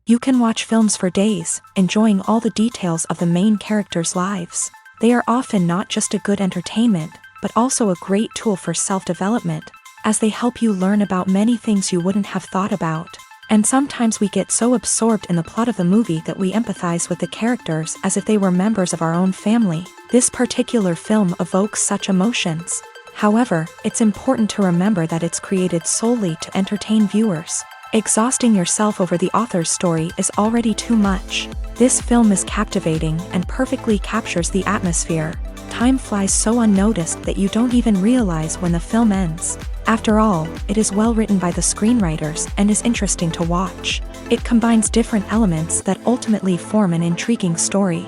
You can watch films for days, enjoying all the details of the main characters' lives. They are often not just a good entertainment, but also a great tool for self-development, as they help you learn about many things you wouldn't have thought about. And sometimes we get so absorbed in the plot of the movie that we empathize with the characters as if they were members of our own family. This particular film evokes such emotions. However, it's important to remember that it's created solely to entertain viewers. Exhausting yourself over the author's story is already too much. This film is captivating and perfectly captures the atmosphere. Time flies so unnoticed that you don't even realize when the film ends. After all, it is well written by the screenwriters and is interesting to watch. It combines different elements that ultimately form an intriguing story.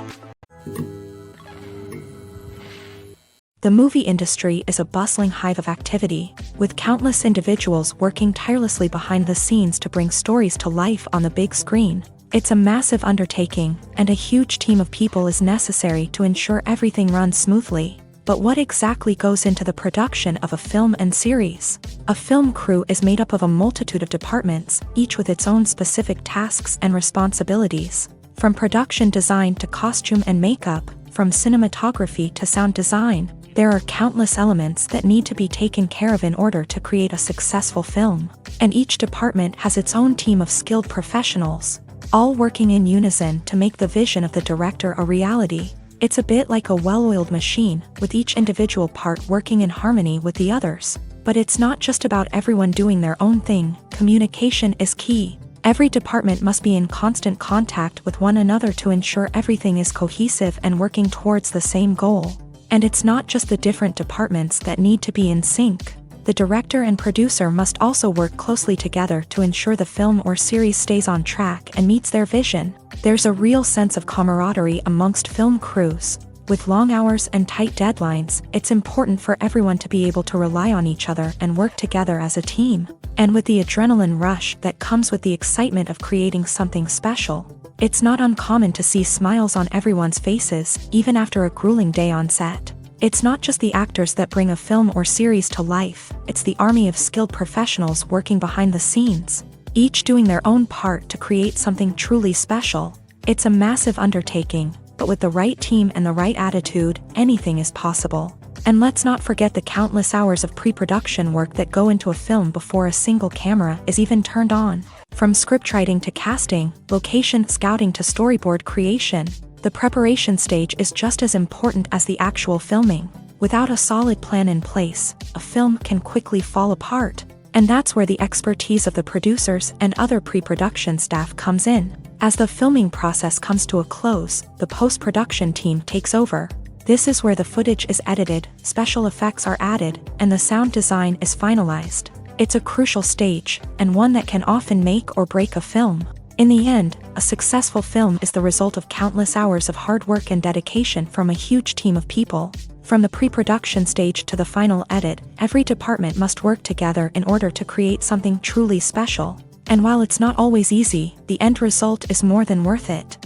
The movie industry is a bustling hive of activity, with countless individuals working tirelessly behind the scenes to bring stories to life on the big screen. It's a massive undertaking, and a huge team of people is necessary to ensure everything runs smoothly. But what exactly goes into the production of a film and series? A film crew is made up of a multitude of departments, each with its own specific tasks and responsibilities. From production design to costume and makeup, from cinematography to sound design, there are countless elements that need to be taken care of in order to create a successful film. And each department has its own team of skilled professionals, all working in unison to make the vision of the director a reality. It's a bit like a well-oiled machine, with each individual part working in harmony with the others. But it's not just about everyone doing their own thing. Communication is key. Every department must be in constant contact with one another to ensure everything is cohesive and working towards the same goal. And it's not just the different departments that need to be in sync. The director and producer must also work closely together to ensure the film or series stays on track and meets their vision. There's a real sense of camaraderie amongst film crews. With long hours and tight deadlines, it's important for everyone to be able to rely on each other and work together as a team. And with the adrenaline rush that comes with the excitement of creating something special, it's not uncommon to see smiles on everyone's faces, even after a grueling day on set. It's not just the actors that bring a film or series to life, it's the army of skilled professionals working behind the scenes, each doing their own part to create something truly special. It's a massive undertaking, but with the right team and the right attitude, anything is possible. And let's not forget the countless hours of pre-production work that go into a film before a single camera is even turned on. From scriptwriting to casting, location scouting to storyboard creation, the preparation stage is just as important as the actual filming. Without a solid plan in place, a film can quickly fall apart. And that's where the expertise of the producers and other pre-production staff comes in. As the filming process comes to a close, the post-production team takes over. This is where the footage is edited, special effects are added, and the sound design is finalized. It's a crucial stage, and one that can often make or break a film. In the end, a successful film is the result of countless hours of hard work and dedication from a huge team of people. From the pre-production stage to the final edit, every department must work together in order to create something truly special. And while it's not always easy, the end result is more than worth it.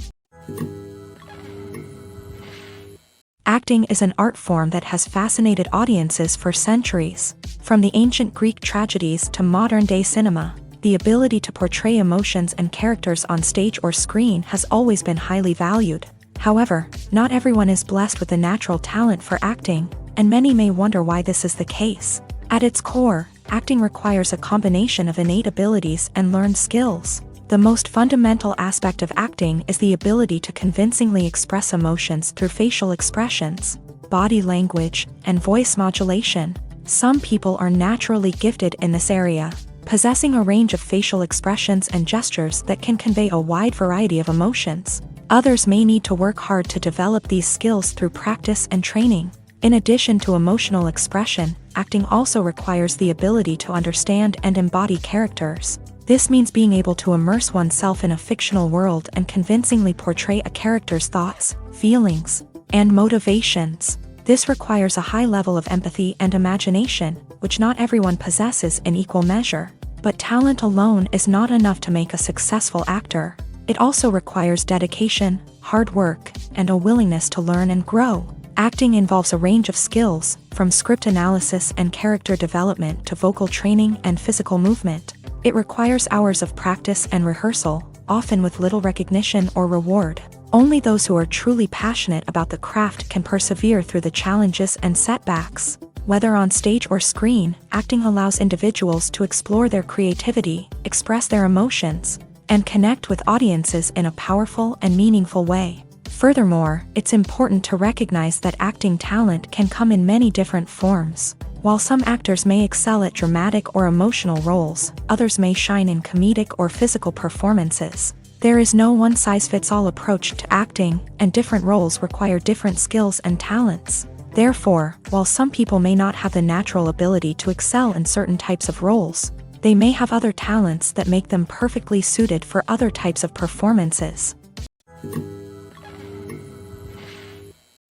Acting is an art form that has fascinated audiences for centuries. From the ancient Greek tragedies to modern-day cinema, the ability to portray emotions and characters on stage or screen has always been highly valued. However, not everyone is blessed with a natural talent for acting, and many may wonder why this is the case. At its core, acting requires a combination of innate abilities and learned skills. The most fundamental aspect of acting is the ability to convincingly express emotions through facial expressions, body language, and voice modulation. Some people are naturally gifted in this area, possessing a range of facial expressions and gestures that can convey a wide variety of emotions. Others may need to work hard to develop these skills through practice and training. In addition to emotional expression, acting also requires the ability to understand and embody characters. This means being able to immerse oneself in a fictional world and convincingly portray a character's thoughts, feelings, and motivations. This requires a high level of empathy and imagination, which not everyone possesses in equal measure. But talent alone is not enough to make a successful actor. It also requires dedication, hard work, and a willingness to learn and grow. Acting involves a range of skills, from script analysis and character development to vocal training and physical movement. It requires hours of practice and rehearsal, often with little recognition or reward. Only those who are truly passionate about the craft can persevere through the challenges and setbacks. Whether on stage or screen, acting allows individuals to explore their creativity, express their emotions, and connect with audiences in a powerful and meaningful way. Furthermore, it's important to recognize that acting talent can come in many different forms. While some actors may excel at dramatic or emotional roles, others may shine in comedic or physical performances. There is no one-size-fits-all approach to acting, and different roles require different skills and talents. Therefore, while some people may not have the natural ability to excel in certain types of roles, they may have other talents that make them perfectly suited for other types of performances.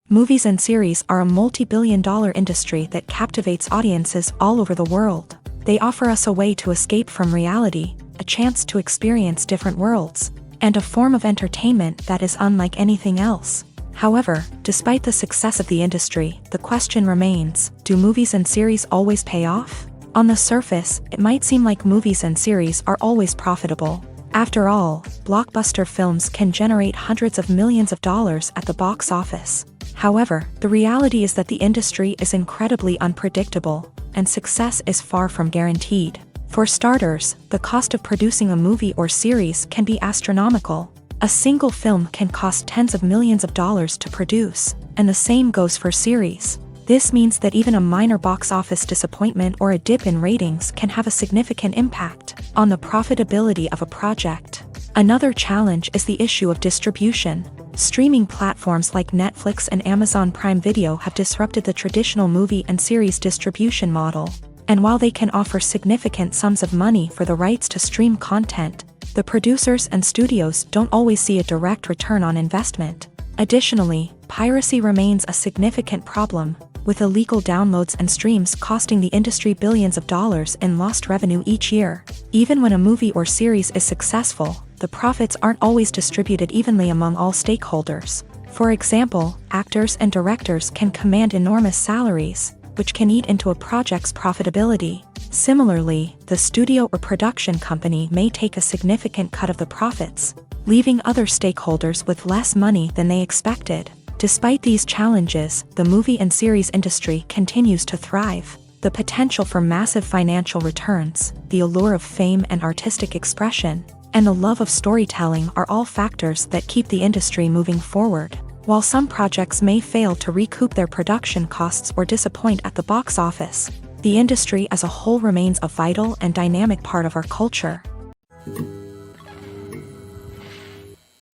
Movies and series are a multi-billion-dollar industry that captivates audiences all over the world. They offer us a way to escape from reality, a chance to experience different worlds, and a form of entertainment that is unlike anything else. However, despite the success of the industry, the question remains, do movies and series always pay off? On the surface, it might seem like movies and series are always profitable. After all, blockbuster films can generate hundreds of millions of dollars at the box office. However, the reality is that the industry is incredibly unpredictable, and success is far from guaranteed. For starters, the cost of producing a movie or series can be astronomical. A single film can cost tens of millions of dollars to produce, and the same goes for series. This means that even a minor box office disappointment or a dip in ratings can have a significant impact on the profitability of a project. Another challenge is the issue of distribution. Streaming platforms like Netflix and Amazon Prime Video have disrupted the traditional movie and series distribution model. And while they can offer significant sums of money for the rights to stream content, the producers and studios don't always see a direct return on investment. Additionally, piracy remains a significant problem, with illegal downloads and streams costing the industry billions of dollars in lost revenue each year. Even when a movie or series is successful, the profits aren't always distributed evenly among all stakeholders. For example, actors and directors can command enormous salaries, which can eat into a project's profitability. Similarly, the studio or production company may take a significant cut of the profits, leaving other stakeholders with less money than they expected. Despite these challenges, the movie and series industry continues to thrive. The potential for massive financial returns, the allure of fame and artistic expression, and the love of storytelling are all factors that keep the industry moving forward. While some projects may fail to recoup their production costs or disappoint at the box office, the industry as a whole remains a vital and dynamic part of our culture.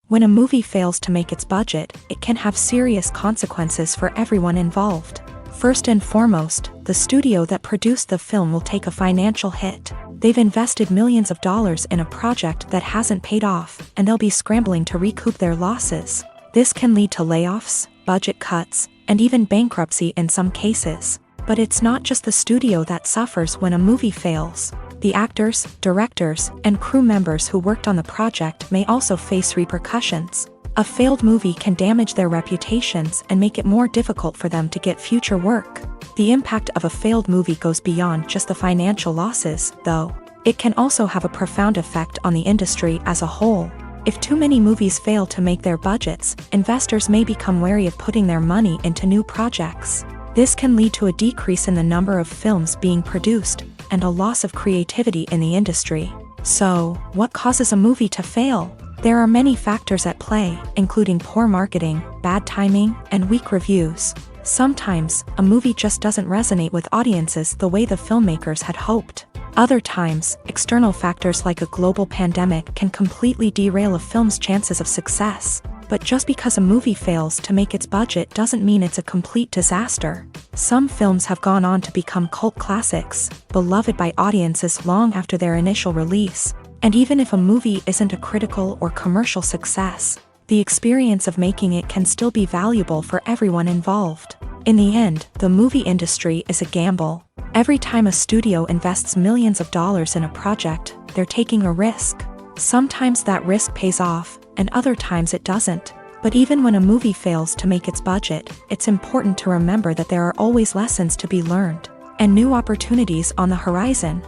When a movie fails to make its budget, it can have serious consequences for everyone involved. First and foremost, the studio that produced the film will take a financial hit. They've invested millions of dollars in a project that hasn't paid off, and they'll be scrambling to recoup their losses. This can lead to layoffs, budget cuts, and even bankruptcy in some cases. But it's not just the studio that suffers when a movie fails. The actors, directors, and crew members who worked on the project may also face repercussions. A failed movie can damage their reputations and make it more difficult for them to get future work. The impact of a failed movie goes beyond just the financial losses, though. It can also have a profound effect on the industry as a whole. If too many movies fail to make their budgets, investors may become wary of putting their money into new projects. This can lead to a decrease in the number of films being produced, and a loss of creativity in the industry. So, what causes a movie to fail? There are many factors at play, including poor marketing, bad timing, and weak reviews. Sometimes, a movie just doesn't resonate with audiences the way the filmmakers had hoped. Other times, external factors like a global pandemic can completely derail a film's chances of success. But just because a movie fails to make its budget doesn't mean it's a complete disaster. Some films have gone on to become cult classics, beloved by audiences long after their initial release. And even if a movie isn't a critical or commercial success, the experience of making it can still be valuable for everyone involved. In the end, the movie industry is a gamble. Every time a studio invests millions of dollars in a project, they're taking a risk. Sometimes that risk pays off, and other times it doesn't. But even when a movie fails to make its budget, it's important to remember that there are always lessons to be learned, and new opportunities on the horizon.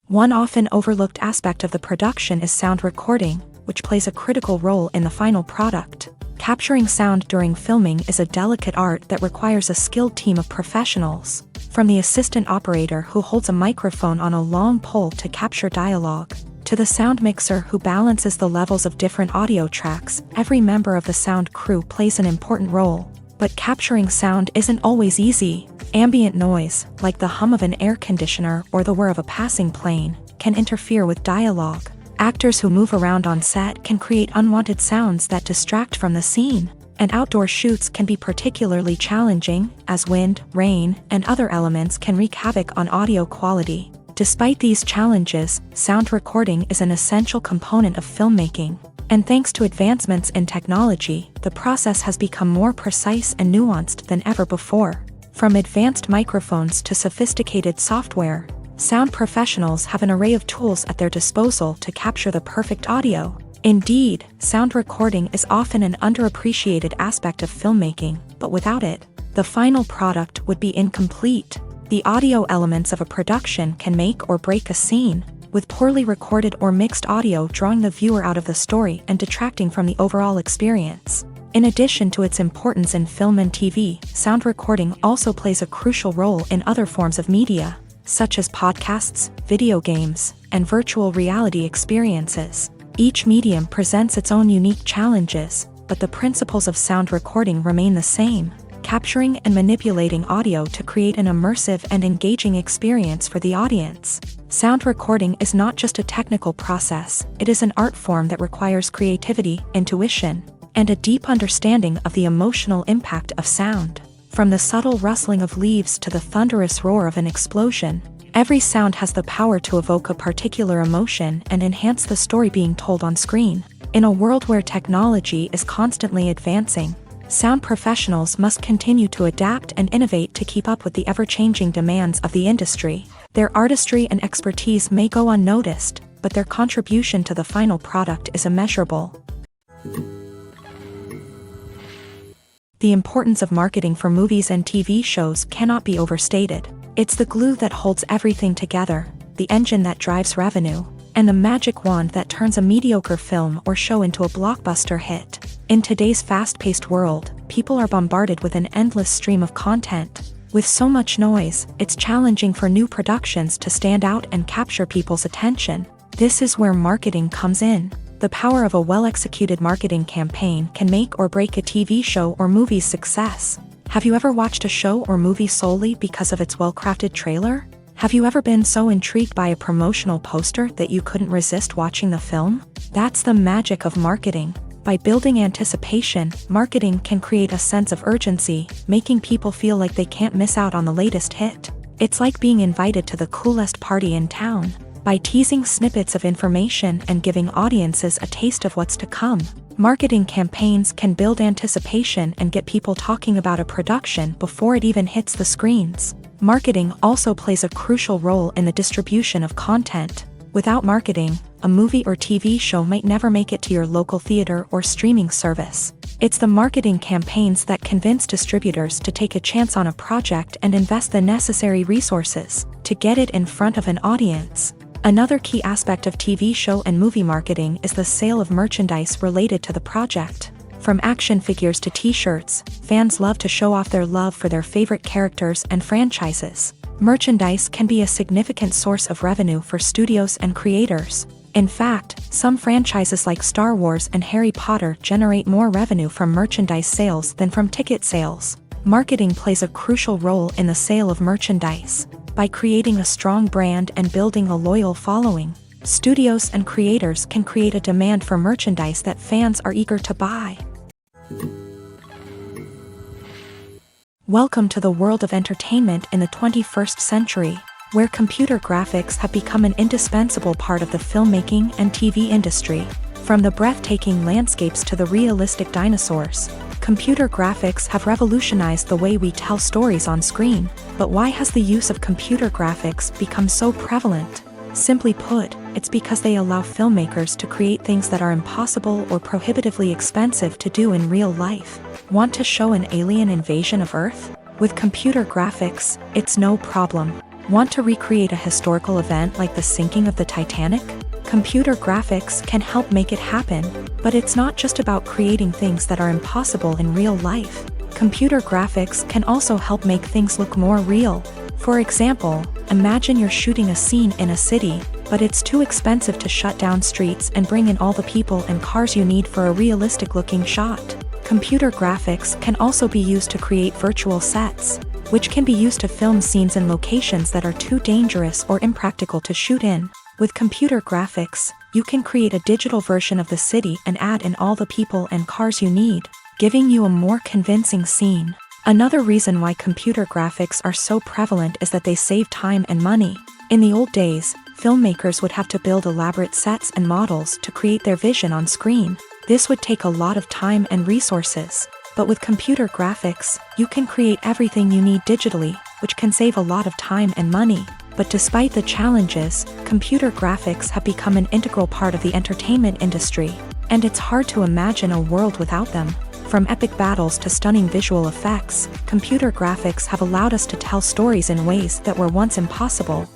One often overlooked aspect of the production is sound recording, which plays a critical role in the final product. Capturing sound during filming is a delicate art that requires a skilled team of professionals. From the assistant operator who holds a microphone on a long pole to capture dialogue, to the sound mixer who balances the levels of different audio tracks, every member of the sound crew plays an important role. But capturing sound isn't always easy. Ambient noise, like the hum of an air conditioner or the whir of a passing plane, can interfere with dialogue. Actors who move around on set can create unwanted sounds that distract from the scene. And outdoor shoots can be particularly challenging, as wind, rain, and other elements can wreak havoc on audio quality. Despite these challenges, sound recording is an essential component of filmmaking. And thanks to advancements in technology, the process has become more precise and nuanced than ever before. From advanced microphones to sophisticated software, sound professionals have an array of tools at their disposal to capture the perfect audio. Indeed, sound recording is often an underappreciated aspect of filmmaking, but without it, the final product would be incomplete. The audio elements of a production can make or break a scene, with poorly recorded or mixed audio drawing the viewer out of the story and detracting from the overall experience. In addition to its importance in film and TV, sound recording also plays a crucial role in other forms of media, such as podcasts, video games, and virtual reality experiences. Each medium presents its own unique challenges, but the principles of sound recording remain the same: capturing and manipulating audio to create an immersive and engaging experience for the audience. Sound recording is not just a technical process, it is an art form that requires creativity, intuition, and a deep understanding of the emotional impact of sound. From the subtle rustling of leaves to the thunderous roar of an explosion, every sound has the power to evoke a particular emotion and enhance the story being told on screen. In a world where technology is constantly advancing, sound professionals must continue to adapt and innovate to keep up with the ever-changing demands of the industry. Their artistry and expertise may go unnoticed, but their contribution to the final product is immeasurable. The importance of marketing for movies and TV shows cannot be overstated. It's the glue that holds everything together, the engine that drives revenue, and the magic wand that turns a mediocre film or show into a blockbuster hit. In today's fast-paced world, people are bombarded with an endless stream of content. With so much noise, it's challenging for new productions to stand out and capture people's attention. This is where marketing comes in. The power of a well-executed marketing campaign can make or break a TV show or movie's success. Have you ever watched a show or movie solely because of its well-crafted trailer? Have you ever been so intrigued by a promotional poster that you couldn't resist watching the film? That's the magic of marketing. By building anticipation, marketing can create a sense of urgency, making people feel like they can't miss out on the latest hit. It's like being invited to the coolest party in town. By teasing snippets of information and giving audiences a taste of what's to come, marketing campaigns can build anticipation and get people talking about a production before it even hits the screens. Marketing also plays a crucial role in the distribution of content. Without marketing, a movie or TV show might never make it to your local theater or streaming service. It's the marketing campaigns that convince distributors to take a chance on a project and invest the necessary resources to get it in front of an audience. Another key aspect of TV show and movie marketing is the sale of merchandise related to the project. From action figures to t-shirts, fans love to show off their love for their favorite characters and franchises. Merchandise can be a significant source of revenue for studios and creators. In fact, some franchises like Star Wars and Harry Potter generate more revenue from merchandise sales than from ticket sales. Marketing plays a crucial role in the sale of merchandise. By creating a strong brand and building a loyal following, studios and creators can create a demand for merchandise that fans are eager to buy. Welcome to the world of entertainment in the 21st century, where computer graphics have become an indispensable part of the filmmaking and TV industry. From the breathtaking landscapes to the realistic dinosaurs, computer graphics have revolutionized the way we tell stories on screen. But why has the use of computer graphics become so prevalent? Simply put, it's because they allow filmmakers to create things that are impossible or prohibitively expensive to do in real life. Want to show an alien invasion of Earth? With computer graphics, it's no problem. Want to recreate a historical event like the sinking of the Titanic? Computer graphics can help make it happen, but it's not just about creating things that are impossible in real life. Computer graphics can also help make things look more real. For example, imagine you're shooting a scene in a city, but it's too expensive to shut down streets and bring in all the people and cars you need for a realistic-looking shot. Computer graphics can also be used to create virtual sets, which can be used to film scenes in locations that are too dangerous or impractical to shoot in. With computer graphics, you can create a digital version of the city and add in all the people and cars you need, giving you a more convincing scene. Another reason why computer graphics are so prevalent is that they save time and money. In the old days, filmmakers would have to build elaborate sets and models to create their vision on screen. This would take a lot of time and resources. But with computer graphics, you can create everything you need digitally, which can save a lot of time and money. But despite the challenges, computer graphics have become an integral part of the entertainment industry, and it's hard to imagine a world without them. From epic battles to stunning visual effects, computer graphics have allowed us to tell stories in ways that were once impossible.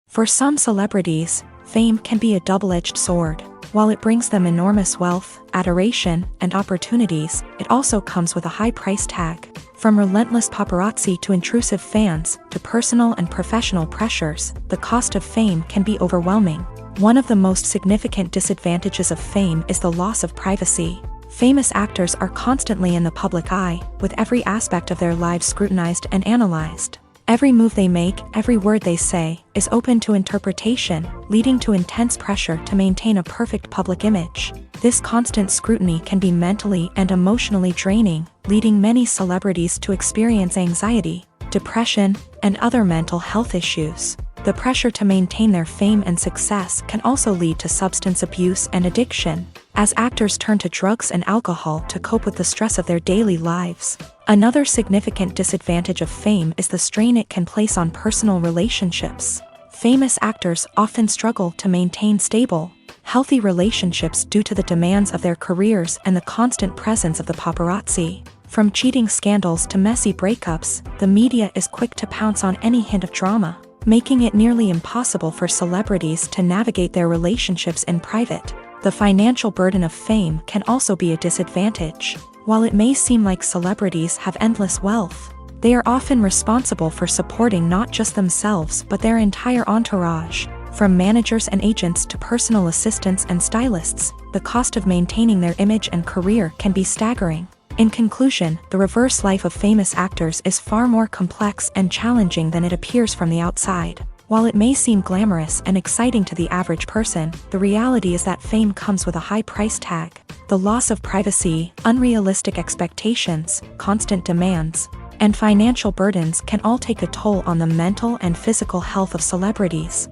For some celebrities, fame can be a double-edged sword. While it brings them enormous wealth, adoration, and opportunities, it also comes with a high price tag. From relentless paparazzi to intrusive fans, to personal and professional pressures, the cost of fame can be overwhelming. One of the most significant disadvantages of fame is the loss of privacy. Famous actors are constantly in the public eye, with every aspect of their lives scrutinized and analyzed. Every move they make, every word they say, is open to interpretation, leading to intense pressure to maintain a perfect public image. This constant scrutiny can be mentally and emotionally draining, leading many celebrities to experience anxiety, depression, and other mental health issues. The pressure to maintain their fame and success can also lead to substance abuse and addiction, as actors turn to drugs and alcohol to cope with the stress of their daily lives. Another significant disadvantage of fame is the strain it can place on personal relationships. Famous actors often struggle to maintain stable, healthy relationships due to the demands of their careers and the constant presence of the paparazzi. From cheating scandals to messy breakups, the media is quick to pounce on any hint of drama, making it nearly impossible for celebrities to navigate their relationships in private. The financial burden of fame can also be a disadvantage. While it may seem like celebrities have endless wealth, they are often responsible for supporting not just themselves but their entire entourage. From managers and agents to personal assistants and stylists, the cost of maintaining their image and career can be staggering. In conclusion, the reverse life of famous actors is far more complex and challenging than it appears from the outside. While it may seem glamorous and exciting to the average person, the reality is that fame comes with a high price tag. The loss of privacy, unrealistic expectations, constant demands, and financial burdens can all take a toll on the mental and physical health of celebrities.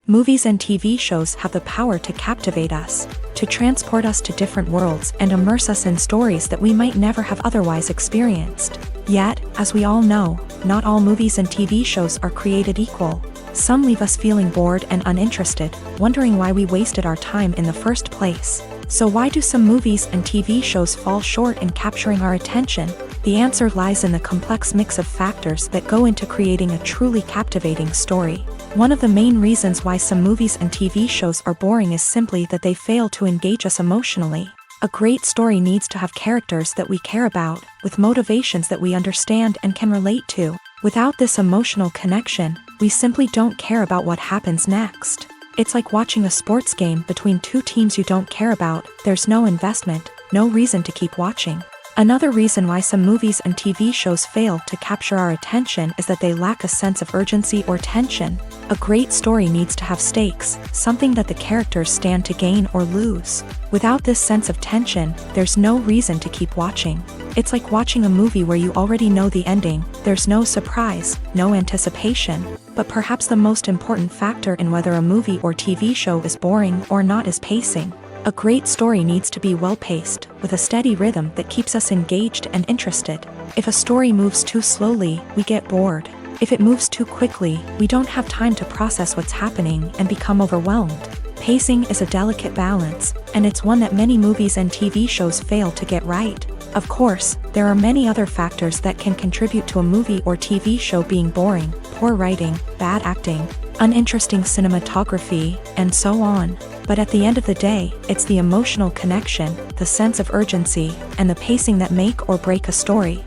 Movies and TV shows have the power to captivate us, to transport us to different worlds and immerse us in stories that we might never have otherwise experienced. Yet, as we all know, not all movies and TV shows are created equal. Some leave us feeling bored and uninterested, wondering why we wasted our time in the first place. So why do some movies and TV shows fall short in capturing our attention? The answer lies in the complex mix of factors that go into creating a truly captivating story. One of the main reasons why some movies and TV shows are boring is simply that they fail to engage us emotionally. A great story needs to have characters that we care about, with motivations that we understand and can relate to. Without this emotional connection, we simply don't care about what happens next. It's like watching a sports game between two teams you don't care about. There's no investment, no reason to keep watching. Another reason why some movies and TV shows fail to capture our attention is that they lack a sense of urgency or tension. A great story needs to have stakes, something that the characters stand to gain or lose. Without this sense of tension, there's no reason to keep watching. It's like watching a movie where you already know the ending. There's no surprise, no anticipation. But perhaps the most important factor in whether a movie or TV show is boring or not is pacing. A great story needs to be well-paced, with a steady rhythm that keeps us engaged and interested. If a story moves too slowly, we get bored. If it moves too quickly, we don't have time to process what's happening and become overwhelmed. Pacing is a delicate balance, and it's one that many movies and TV shows fail to get right. Of course, there are many other factors that can contribute to a movie or TV show being boring: poor writing, bad acting, uninteresting cinematography, and so on. But at the end of the day, it's the emotional connection, the sense of urgency, and the pacing that make or break a story.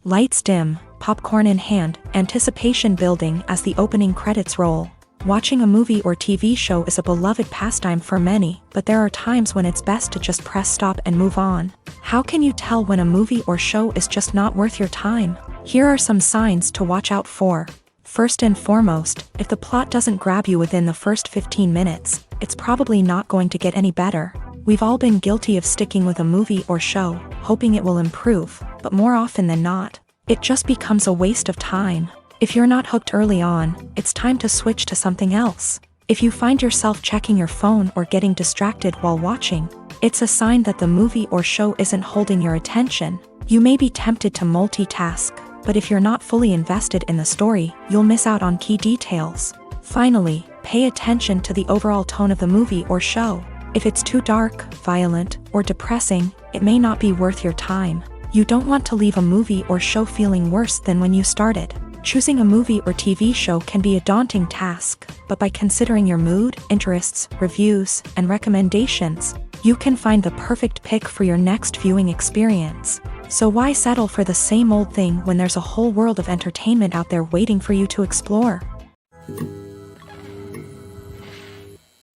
Lights dim, popcorn in hand, anticipation building as the opening credits roll. Watching a movie or TV show is a beloved pastime for many, but there are times when it's best to just press stop and move on. How can you tell when a movie or show is just not worth your time? Here are some signs to watch out for. First and foremost, if the plot doesn't grab you within the first 15 minutes, it's probably not going to get any better. We've all been guilty of sticking with a movie or show, hoping it will improve, but more often than not, it just becomes a waste of time. If you're not hooked early on, it's time to switch to something else. If you find yourself checking your phone or getting distracted while watching, it's a sign that the movie or show isn't holding your attention. You may be tempted to multitask, but if you're not fully invested in the story, you'll miss out on key details. Finally, pay attention to the overall tone of the movie or show. If it's too dark, violent, or depressing, it may not be worth your time. You don't want to leave a movie or show feeling worse than when you started. Choosing a movie or TV show can be a daunting task, but by considering your mood, interests, reviews, and recommendations, you can find the perfect pick for your next viewing experience. So why settle for the same old thing when there's a whole world of entertainment out there waiting for you to explore?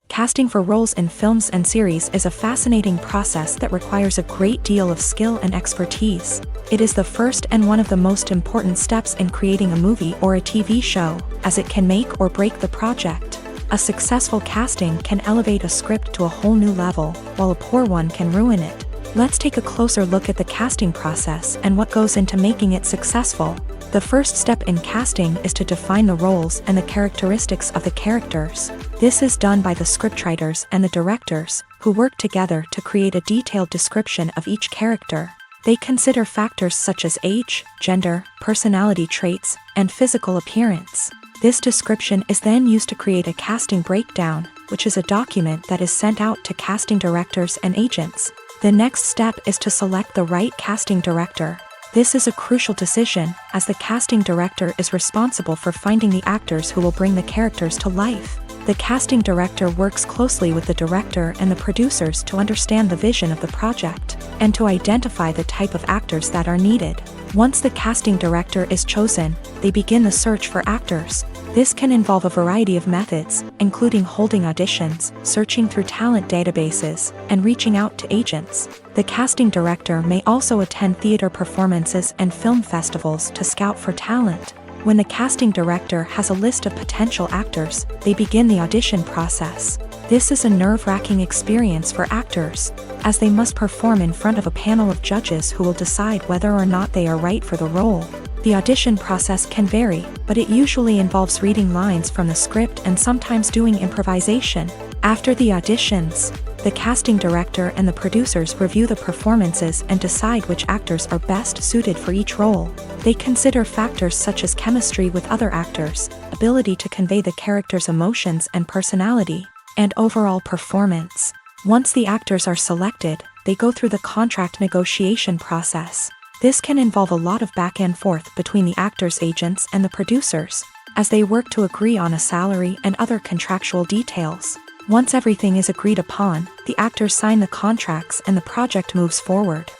Casting for roles in films and series is a fascinating process that requires a great deal of skill and expertise. It is the first and one of the most important steps in creating a movie or a TV show, as it can make or break the project. A successful casting can elevate a script to a whole new level, while a poor one can ruin it. Let's take a closer look at the casting process and what goes into making it successful. The first step in casting is to define the roles and the characteristics of the characters. This is done by the scriptwriters and the directors, who work together to create a detailed description of each character. They consider factors such as age, gender, personality traits, and physical appearance. This description is then used to create a casting breakdown, which is a document that is sent out to casting directors and agents. The next step is to select the right casting director. This is a crucial decision, as the casting director is responsible for finding the actors who will bring the characters to life. The casting director works closely with the director and the producers to understand the vision of the project, and to identify the type of actors that are needed. Once the casting director is chosen, they begin the search for actors. This can involve a variety of methods, including holding auditions, searching through talent databases, and reaching out to agents. The casting director may also attend theater performances and film festivals to scout for talent. When the casting director has a list of potential actors, they begin the audition process. This is a nerve-wracking experience for actors, as they must perform in front of a panel of judges who will decide whether or not they are right for the role. The audition process can vary, but it usually involves reading lines from the script and sometimes doing improvisation. After the auditions, the casting director and the producers review the performances and decide which actors are best suited for each role. They consider factors such as chemistry with other actors, ability to convey the character's emotions and personality, and overall performance. Once the actors are selected, they go through the contract negotiation process. This can involve a lot of back and forth between the actors' agents and the producers, as they work to agree on a salary and other contractual details. Once everything is agreed upon, the actors sign the contracts and the project moves forward.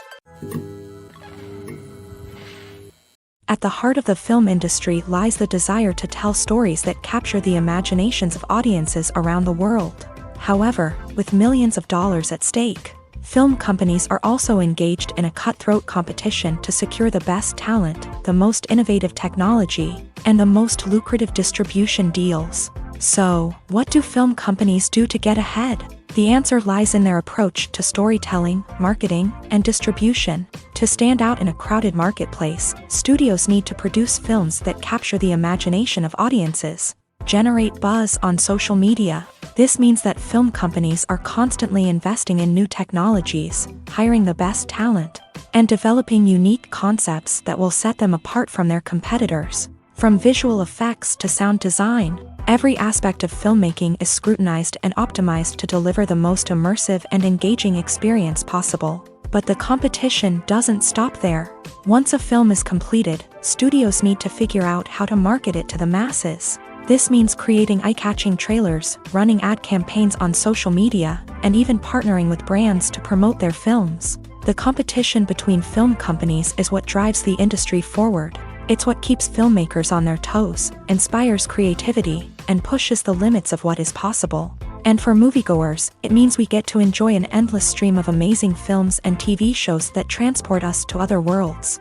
At the heart of the film industry lies the desire to tell stories that capture the imaginations of audiences around the world. However, with millions of dollars at stake, film companies are also engaged in a cutthroat competition to secure the best talent, the most innovative technology, and the most lucrative distribution deals. So, what do film companies do to get ahead? The answer lies in their approach to storytelling, marketing, and distribution. To stand out in a crowded marketplace, studios need to produce films that capture the imagination of audiences, generate buzz on social media. This means that film companies are constantly investing in new technologies, hiring the best talent, and developing unique concepts that will set them apart from their competitors. From visual effects to sound design, Every aspect of filmmaking is scrutinized and optimized to deliver the most immersive and engaging experience possible. But the competition doesn't stop there. Once a film is completed, studios need to figure out how to market it to the masses. This means creating eye-catching trailers, running ad campaigns on social media, and even partnering with brands to promote their films. The competition between film companies is what drives the industry forward. It's what keeps filmmakers on their toes, inspires creativity, and pushes the limits of what is possible. And for moviegoers, it means we get to enjoy an endless stream of amazing films and TV shows that transport us to other worlds.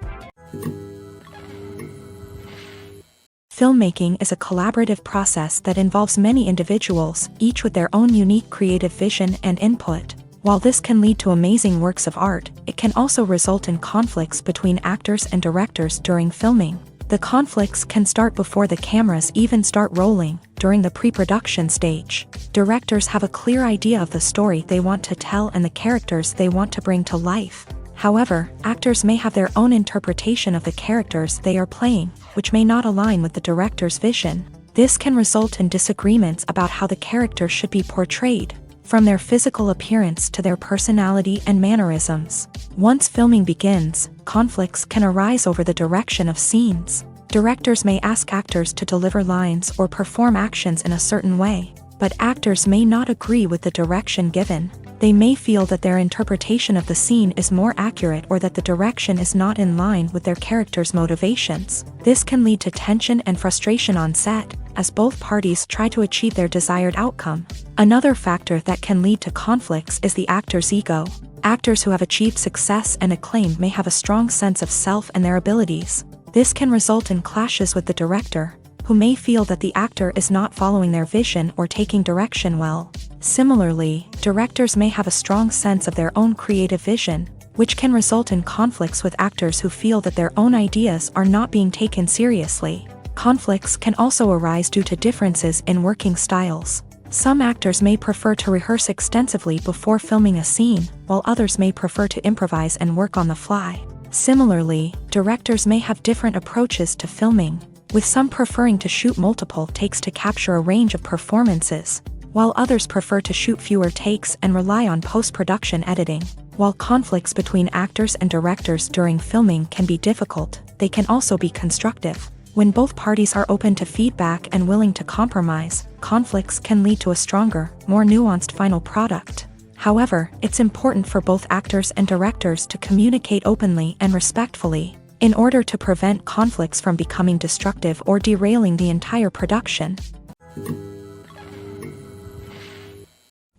Filmmaking is a collaborative process that involves many individuals, each with their own unique creative vision and input. While this can lead to amazing works of art, it can also result in conflicts between actors and directors during filming. The conflicts can start before the cameras even start rolling, during the pre-production stage. Directors have a clear idea of the story they want to tell and the characters they want to bring to life. However, actors may have their own interpretation of the characters they are playing, which may not align with the director's vision. This can result in disagreements about how the character should be portrayed, from their physical appearance to their personality and mannerisms. Once filming begins, conflicts can arise over the direction of scenes. Directors may ask actors to deliver lines or perform actions in a certain way, but actors may not agree with the direction given. They may feel that their interpretation of the scene is more accurate or that the direction is not in line with their character's motivations. This can lead to tension and frustration on set, as both parties try to achieve their desired outcome. Another factor that can lead to conflicts is the actor's ego. Actors who have achieved success and acclaim may have a strong sense of self and their abilities. This can result in clashes with the director, who may feel that the actor is not following their vision or taking direction well. Similarly, directors may have a strong sense of their own creative vision, which can result in conflicts with actors who feel that their own ideas are not being taken seriously. Conflicts can also arise due to differences in working styles. Some actors may prefer to rehearse extensively before filming a scene, while others may prefer to improvise and work on the fly. Similarly, directors may have different approaches to filming, with some preferring to shoot multiple takes to capture a range of performances, while others prefer to shoot fewer takes and rely on post-production editing. While conflicts between actors and directors during filming can be difficult, they can also be constructive. When both parties are open to feedback and willing to compromise, conflicts can lead to a stronger, more nuanced final product. However, it's important for both actors and directors to communicate openly and respectfully, in order to prevent conflicts from becoming destructive or derailing the entire production.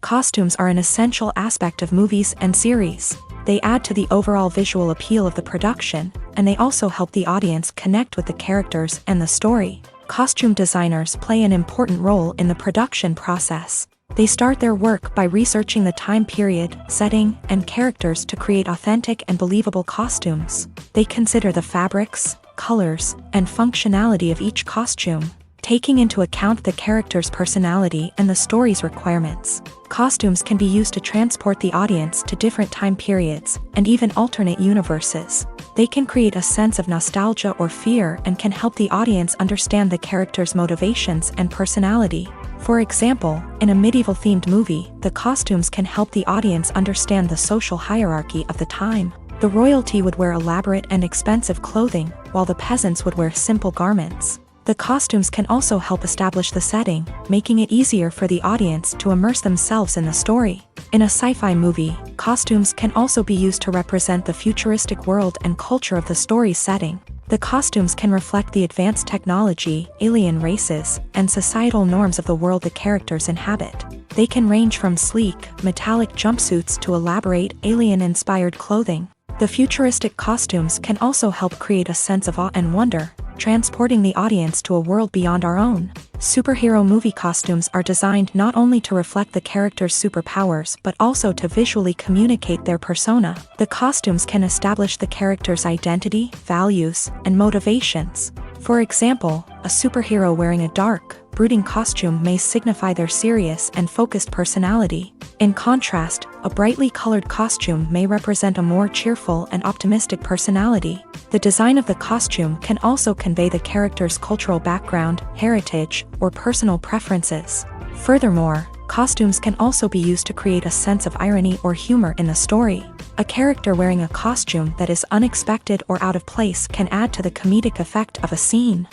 Costumes are an essential aspect of movies and series. They add to the overall visual appeal of the production, and they also help the audience connect with the characters and the story. Costume designers play an important role in the production process. They start their work by researching the time period, setting, and characters to create authentic and believable costumes. They consider the fabrics, colors, and functionality of each costume, taking into account the character's personality and the story's requirements. Costumes can be used to transport the audience to different time periods, and even alternate universes. They can create a sense of nostalgia or fear and can help the audience understand the character's motivations and personality. For example, in a medieval-themed movie, the costumes can help the audience understand the social hierarchy of the time. The royalty would wear elaborate and expensive clothing, while the peasants would wear simple garments. The costumes can also help establish the setting, making it easier for the audience to immerse themselves in the story. In a sci-fi movie, costumes can also be used to represent the futuristic world and culture of the story's setting. The costumes can reflect the advanced technology, alien races, and societal norms of the world the characters inhabit. They can range from sleek, metallic jumpsuits to elaborate, alien-inspired clothing. The futuristic costumes can also help create a sense of awe and wonder, transporting the audience to a world beyond our own. Superhero movie costumes are designed not only to reflect the character's superpowers but also to visually communicate their persona. The costumes can establish the character's identity, values, and motivations. For example, a superhero wearing a dark, brooding costume may signify their serious and focused personality. In contrast, a brightly colored costume may represent a more cheerful and optimistic personality. The design of the costume can also convey the character's cultural background, heritage, or personal preferences. Furthermore, costumes can also be used to create a sense of irony or humor in the story. A character wearing a costume that is unexpected or out of place can add to the comedic effect of a scene.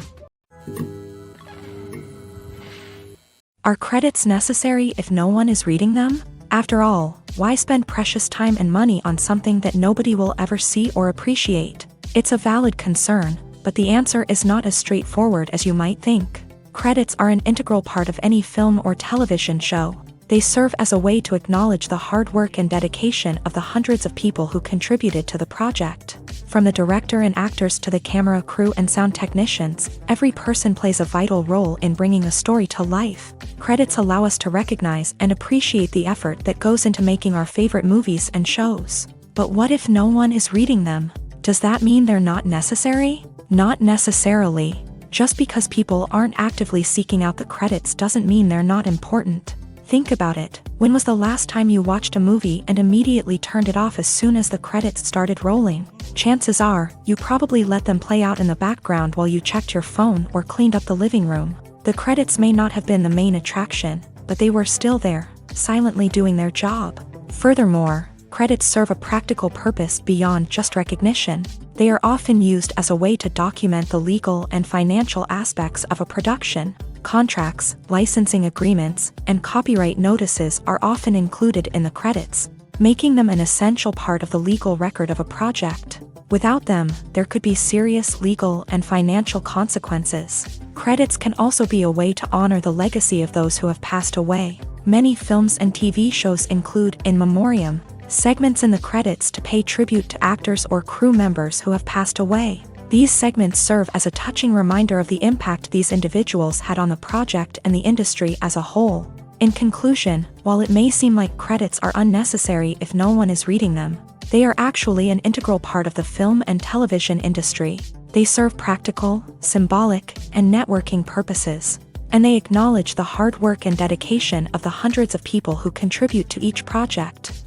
Are credits necessary if no one is reading them? After all, why spend precious time and money on something that nobody will ever see or appreciate? It's a valid concern, but the answer is not as straightforward as you might think. Credits are an integral part of any film or television show. They serve as a way to acknowledge the hard work and dedication of the hundreds of people who contributed to the project. From the director and actors to the camera crew and sound technicians, every person plays a vital role in bringing a story to life. Credits allow us to recognize and appreciate the effort that goes into making our favorite movies and shows. But what if no one is reading them? Does that mean they're not necessary? Not necessarily. Just because people aren't actively seeking out the credits doesn't mean they're not important. Think about it. When was the last time you watched a movie and immediately turned it off as soon as the credits started rolling? Chances are, you probably let them play out in the background while you checked your phone or cleaned up the living room. The credits may not have been the main attraction, but they were still there, silently doing their job. Furthermore, credits serve a practical purpose beyond just recognition. They are often used as a way to document the legal and financial aspects of a production. Contracts, licensing agreements, and copyright notices are often included in the credits, making them an essential part of the legal record of a project. Without them, there could be serious legal and financial consequences. Credits can also be a way to honor the legacy of those who have passed away. Many films and TV shows include in memoriam segments in the credits to pay tribute to actors or crew members who have passed away. These segments serve as a touching reminder of the impact these individuals had on the project and the industry as a whole. In conclusion, while it may seem like credits are unnecessary if no one is reading them, they are actually an integral part of the film and television industry. They serve practical, symbolic, and networking purposes, and they acknowledge the hard work and dedication of the hundreds of people who contribute to each project.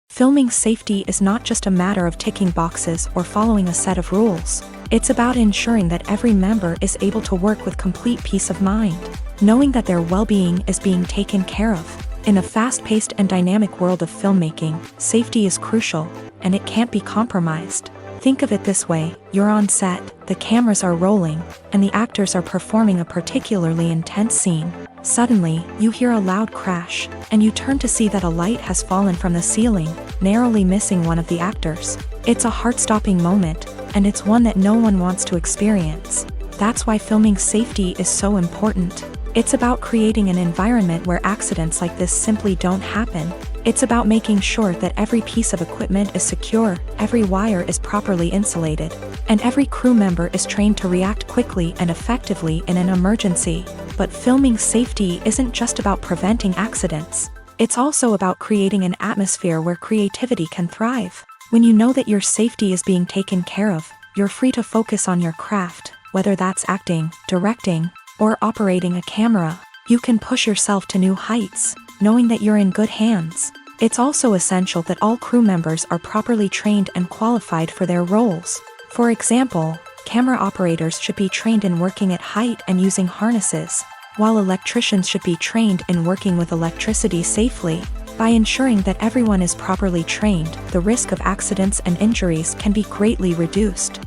Filming safety is not just a matter of ticking boxes or following a set of rules. It's about ensuring that every member is able to work with complete peace of mind, knowing that their well-being is being taken care of. In a fast-paced and dynamic world of filmmaking, safety is crucial, and it can't be compromised. Think of it this way: you're on set, the cameras are rolling, and the actors are performing a particularly intense scene. Suddenly, you hear a loud crash, and you turn to see that a light has fallen from the ceiling, narrowly missing one of the actors. It's a heart-stopping moment, and it's one that no one wants to experience. That's why filming safety is so important. It's about creating an environment where accidents like this simply don't happen. It's about making sure that every piece of equipment is secure, every wire is properly insulated, and every crew member is trained to react quickly and effectively in an emergency. But filming safety isn't just about preventing accidents. It's also about creating an atmosphere where creativity can thrive. When you know that your safety is being taken care of, you're free to focus on your craft, whether that's acting, directing, or operating a camera. You can push yourself to new heights, knowing that you're in good hands. It's also essential that all crew members are properly trained and qualified for their roles. For example, camera operators should be trained in working at height and using harnesses, while electricians should be trained in working with electricity safely. By ensuring that everyone is properly trained, the risk of accidents and injuries can be greatly reduced.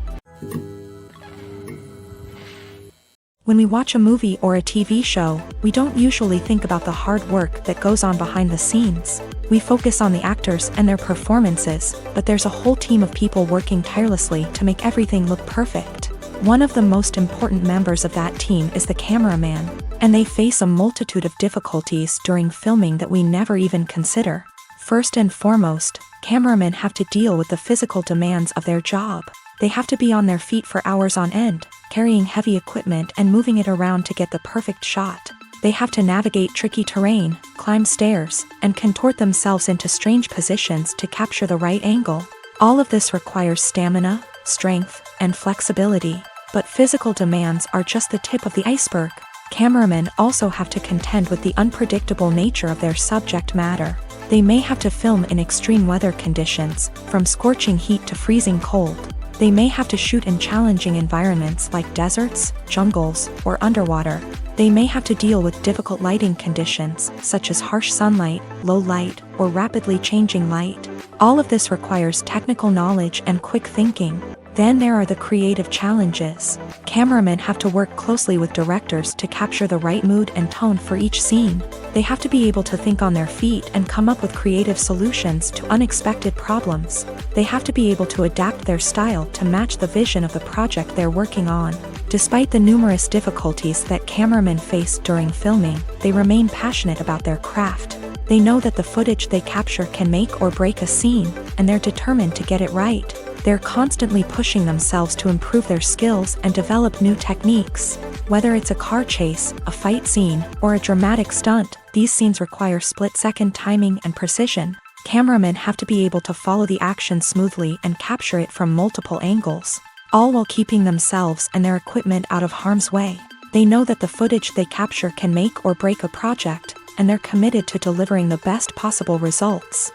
When we watch a movie or a TV show, we don't usually think about the hard work that goes on behind the scenes. We focus on the actors and their performances, but there's a whole team of people working tirelessly to make everything look perfect. One of the most important members of that team is the cameraman, and they face a multitude of difficulties during filming that we never even consider. First and foremost, cameramen have to deal with the physical demands of their job. They have to be on their feet for hours on end, carrying heavy equipment and moving it around to get the perfect shot. They have to navigate tricky terrain, climb stairs, and contort themselves into strange positions to capture the right angle. All of this requires stamina, strength, and flexibility. But physical demands are just the tip of the iceberg. Cameramen also have to contend with the unpredictable nature of their subject matter. They may have to film in extreme weather conditions, from scorching heat to freezing cold. They may have to shoot in challenging environments like deserts, jungles, or underwater. They may have to deal with difficult lighting conditions, such as harsh sunlight, low light, or rapidly changing light. All of this requires technical knowledge and quick thinking. Then there are the creative challenges. Cameramen have to work closely with directors to capture the right mood and tone for each scene. They have to be able to think on their feet and come up with creative solutions to unexpected problems. They have to be able to adapt their style to match the vision of the project they're working on. Despite the numerous difficulties that cameramen face during filming, they remain passionate about their craft. They know that the footage they capture can make or break a scene, and they're determined to get it right. They're constantly pushing themselves to improve their skills and develop new techniques. Whether it's a car chase, a fight scene, or a dramatic stunt, these scenes require split-second timing and precision. Cameramen have to be able to follow the action smoothly and capture it from multiple angles, all while keeping themselves and their equipment out of harm's way. They know that the footage they capture can make or break a project, and they're committed to delivering the best possible results.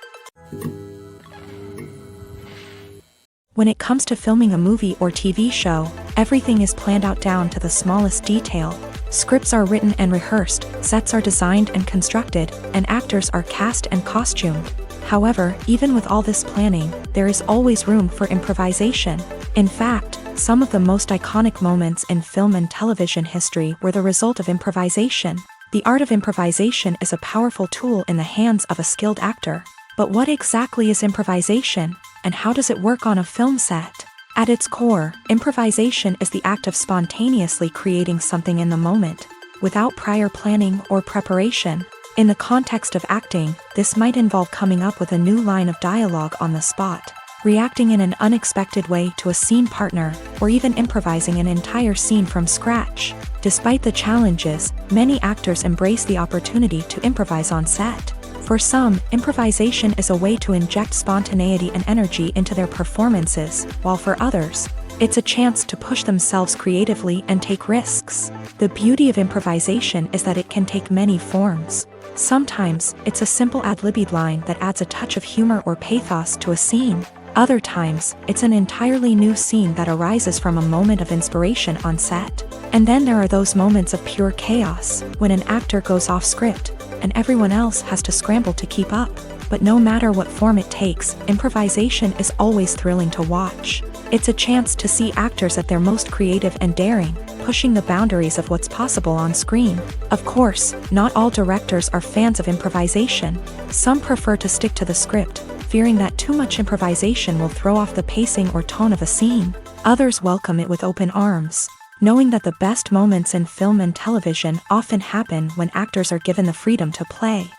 When it comes to filming a movie or TV show, everything is planned out down to the smallest detail. Scripts are written and rehearsed, sets are designed and constructed, and actors are cast and costumed. However, even with all this planning, there is always room for improvisation. In fact, some of the most iconic moments in film and television history were the result of improvisation. The art of improvisation is a powerful tool in the hands of a skilled actor. But what exactly is improvisation, and how does it work on a film set? At its core, improvisation is the act of spontaneously creating something in the moment, without prior planning or preparation. In the context of acting, this might involve coming up with a new line of dialogue on the spot, reacting in an unexpected way to a scene partner, or even improvising an entire scene from scratch. Despite the challenges, many actors embrace the opportunity to improvise on set. For some, improvisation is a way to inject spontaneity and energy into their performances, while for others, it's a chance to push themselves creatively and take risks. The beauty of improvisation is that it can take many forms. Sometimes, it's a simple ad-libbed line that adds a touch of humor or pathos to a scene. Other times, it's an entirely new scene that arises from a moment of inspiration on set. And then there are those moments of pure chaos, when an actor goes off script, and everyone else has to scramble to keep up. But no matter what form it takes, improvisation is always thrilling to watch. It's a chance to see actors at their most creative and daring, pushing the boundaries of what's possible on screen. Of course, not all directors are fans of improvisation. Some prefer to stick to the script, fearing that too much improvisation will throw off the pacing or tone of a scene. Others welcome it with open arms, knowing that the best moments in film and television often happen when actors are given the freedom to play.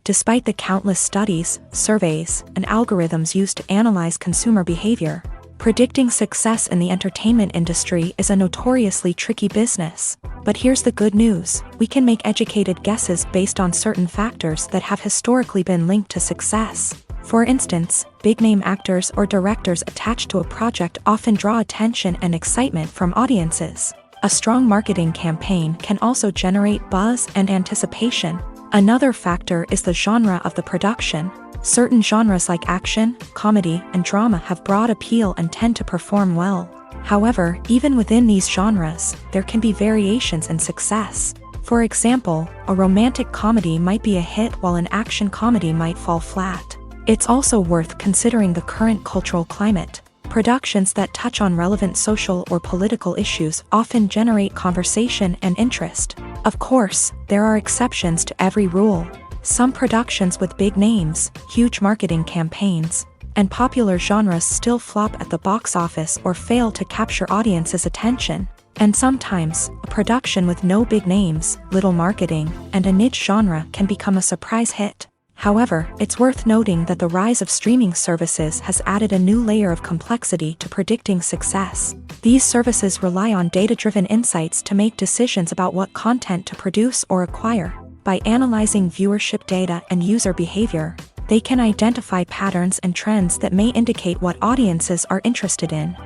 Despite the countless studies, surveys, and algorithms used to analyze consumer behavior, predicting success in the entertainment industry is a notoriously tricky business. But here's the good news: we can make educated guesses based on certain factors that have historically been linked to success. For instance, big-name actors or directors attached to a project often draw attention and excitement from audiences. A strong marketing campaign can also generate buzz and anticipation. Another factor is the genre of the production. Certain genres like action, comedy, and drama have broad appeal and tend to perform well. However, even within these genres, there can be variations in success. For example, a romantic comedy might be a hit while an action comedy might fall flat. It's also worth considering the current cultural climate. Productions that touch on relevant social or political issues often generate conversation and interest. Of course, there are exceptions to every rule. Some productions with big names, huge marketing campaigns, and popular genres still flop at the box office or fail to capture audiences' attention. And sometimes, a production with no big names, little marketing, and a niche genre can become a surprise hit. However, it's worth noting that the rise of streaming services has added a new layer of complexity to predicting success. These services rely on data-driven insights to make decisions about what content to produce or acquire. By analyzing viewership data and user behavior, they can identify patterns and trends that may indicate what audiences are interested in.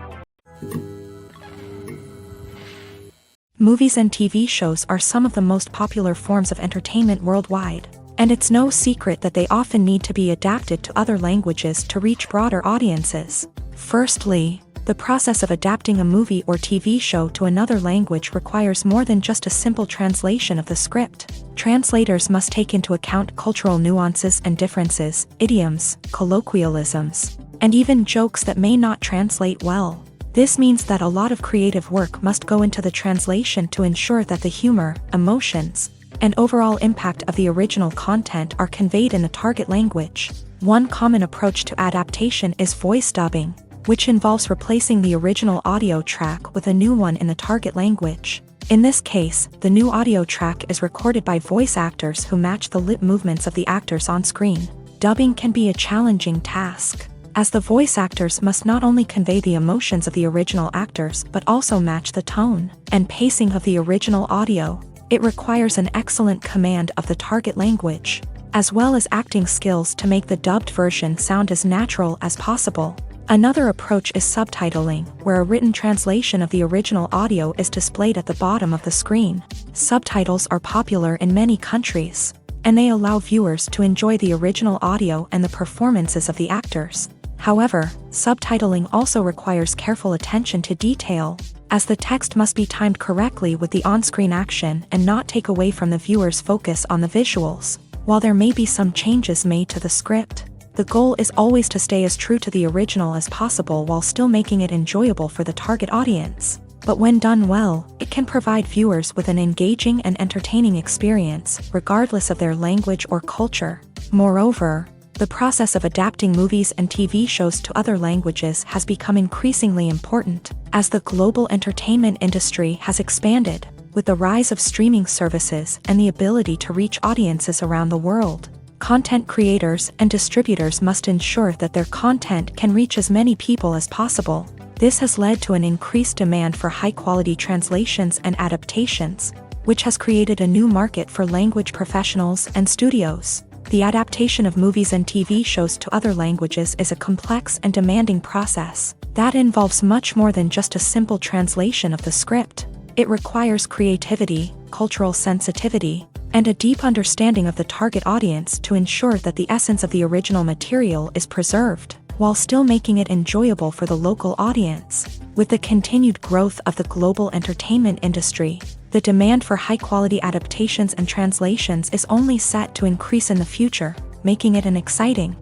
Movies and TV shows are some of the most popular forms of entertainment worldwide, and it's no secret that they often need to be adapted to other languages to reach broader audiences. Firstly, the process of adapting a movie or TV show to another language requires more than just a simple translation of the script. Translators must take into account cultural nuances and differences, idioms, colloquialisms, and even jokes that may not translate well. This means that a lot of creative work must go into the translation to ensure that the humor, emotions, and overall impact of the original content are conveyed in the target language. One common approach to adaptation is voice dubbing, which involves replacing the original audio track with a new one in the target language. In this case, the new audio track is recorded by voice actors who match the lip movements of the actors on screen. Dubbing can be a challenging task, as the voice actors must not only convey the emotions of the original actors but also match the tone and pacing of the original audio. It requires an excellent command of the target language, as well as acting skills to make the dubbed version sound as natural as possible. Another approach is subtitling, where a written translation of the original audio is displayed at the bottom of the screen. Subtitles are popular in many countries, and they allow viewers to enjoy the original audio and the performances of the actors. However, subtitling also requires careful attention to detail, as the text must be timed correctly with the on-screen action and not take away from the viewer's focus on the visuals. While there may be some changes made to the script, the goal is always to stay as true to the original as possible while still making it enjoyable for the target audience. But when done well, it can provide viewers with an engaging and entertaining experience, regardless of their language or culture. Moreover, the process of adapting movies and TV shows to other languages has become increasingly important, as the global entertainment industry has expanded, with the rise of streaming services and the ability to reach audiences around the world. Content creators and distributors must ensure that their content can reach as many people as possible. This has led to an increased demand for high-quality translations and adaptations, which has created a new market for language professionals and studios. The adaptation of movies and TV shows to other languages is a complex and demanding process that involves much more than just a simple translation of the script. It requires creativity, cultural sensitivity, and a deep understanding of the target audience to ensure that the essence of the original material is preserved, while still making it enjoyable for the local audience. With the continued growth of the global entertainment industry, the demand for high-quality adaptations and translations is only set to increase in the future, making it an exciting.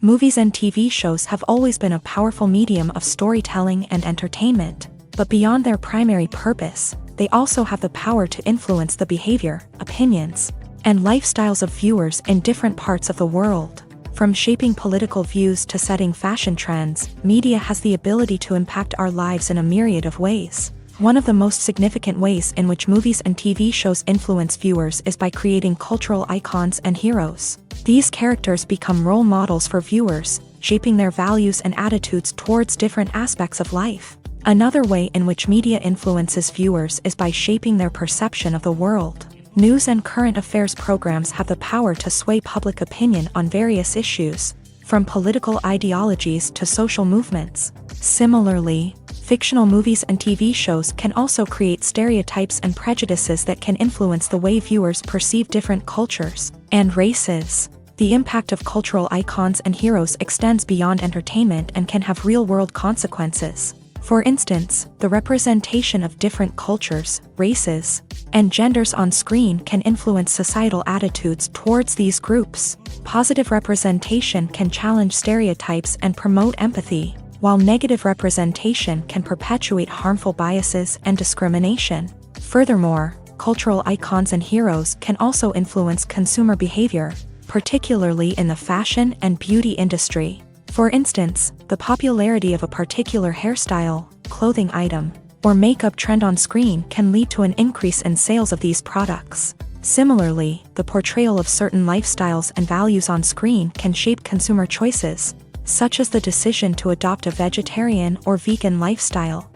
Movies and TV shows have always been a powerful medium of storytelling and entertainment, but beyond their primary purpose, they also have the power to influence the behavior, opinions, and lifestyles of viewers in different parts of the world. From shaping political views to setting fashion trends, media has the ability to impact our lives in a myriad of ways. One of the most significant ways in which movies and TV shows influence viewers is by creating cultural icons and heroes. These characters become role models for viewers, shaping their values and attitudes towards different aspects of life. Another way in which media influences viewers is by shaping their perception of the world. News and current affairs programs have the power to sway public opinion on various issues, from political ideologies to social movements. Similarly, fictional movies and TV shows can also create stereotypes and prejudices that can influence the way viewers perceive different cultures and races. The impact of cultural icons and heroes extends beyond entertainment and can have real-world consequences. For instance, the representation of different cultures, races, and genders on screen can influence societal attitudes towards these groups. Positive representation can challenge stereotypes and promote empathy, while negative representation can perpetuate harmful biases and discrimination. Furthermore, cultural icons and heroes can also influence consumer behavior, particularly in the fashion and beauty industry. For instance, the popularity of a particular hairstyle, clothing item, or makeup trend on screen can lead to an increase in sales of these products. Similarly, the portrayal of certain lifestyles and values on screen can shape consumer choices, such as the decision to adopt a vegetarian or vegan lifestyle.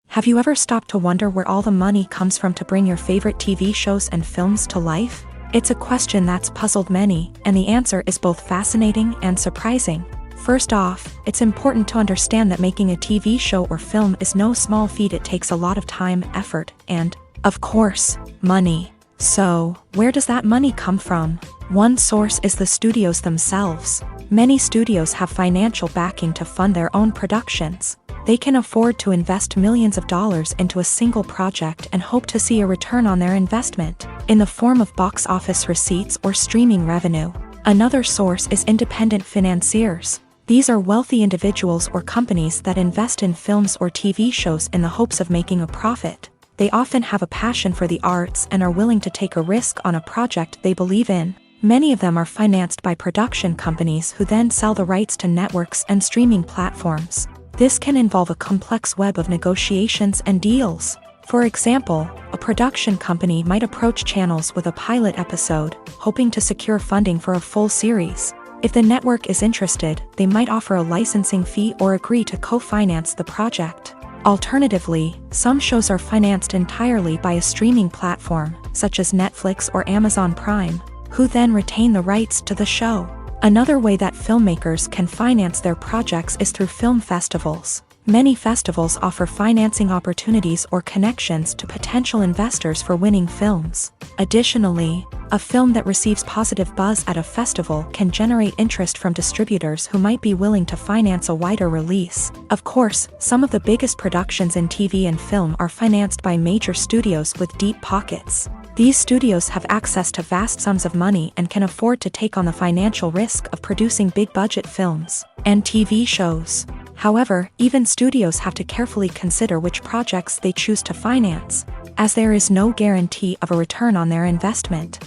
Have you ever stopped to wonder where all the money comes from to bring your favorite TV shows and films to life? It's a question that's puzzled many, and the answer is both fascinating and surprising. First off, it's important to understand that making a TV show or film is no small feat. It takes a lot of time, effort, and, of course, money. So, where does that money come from? One source is the studios themselves. Many studios have financial backing to fund their own productions. They can afford to invest millions of dollars into a single project and hope to see a return on their investment, in the form of box office receipts or streaming revenue. Another source is independent financiers. These are wealthy individuals or companies that invest in films or TV shows in the hopes of making a profit. They often have a passion for the arts and are willing to take a risk on a project they believe in. Many of them are financed by production companies who then sell the rights to networks and streaming platforms. This can involve a complex web of negotiations and deals. For example, a production company might approach channels with a pilot episode, hoping to secure funding for a full series. If the network is interested, they might offer a licensing fee or agree to co-finance the project. Alternatively, some shows are financed entirely by a streaming platform, such as Netflix or Amazon Prime, who then retain the rights to the show. Another way that filmmakers can finance their projects is through film festivals. Many festivals offer financing opportunities or connections to potential investors for winning films. Additionally, a film that receives positive buzz at a festival can generate interest from distributors who might be willing to finance a wider release. Of course, some of the biggest productions in TV and film are financed by major studios with deep pockets. These studios have access to vast sums of money and can afford to take on the financial risk of producing big-budget films and TV shows. However, even studios have to carefully consider which projects they choose to finance, as there is no guarantee of a return on their investment.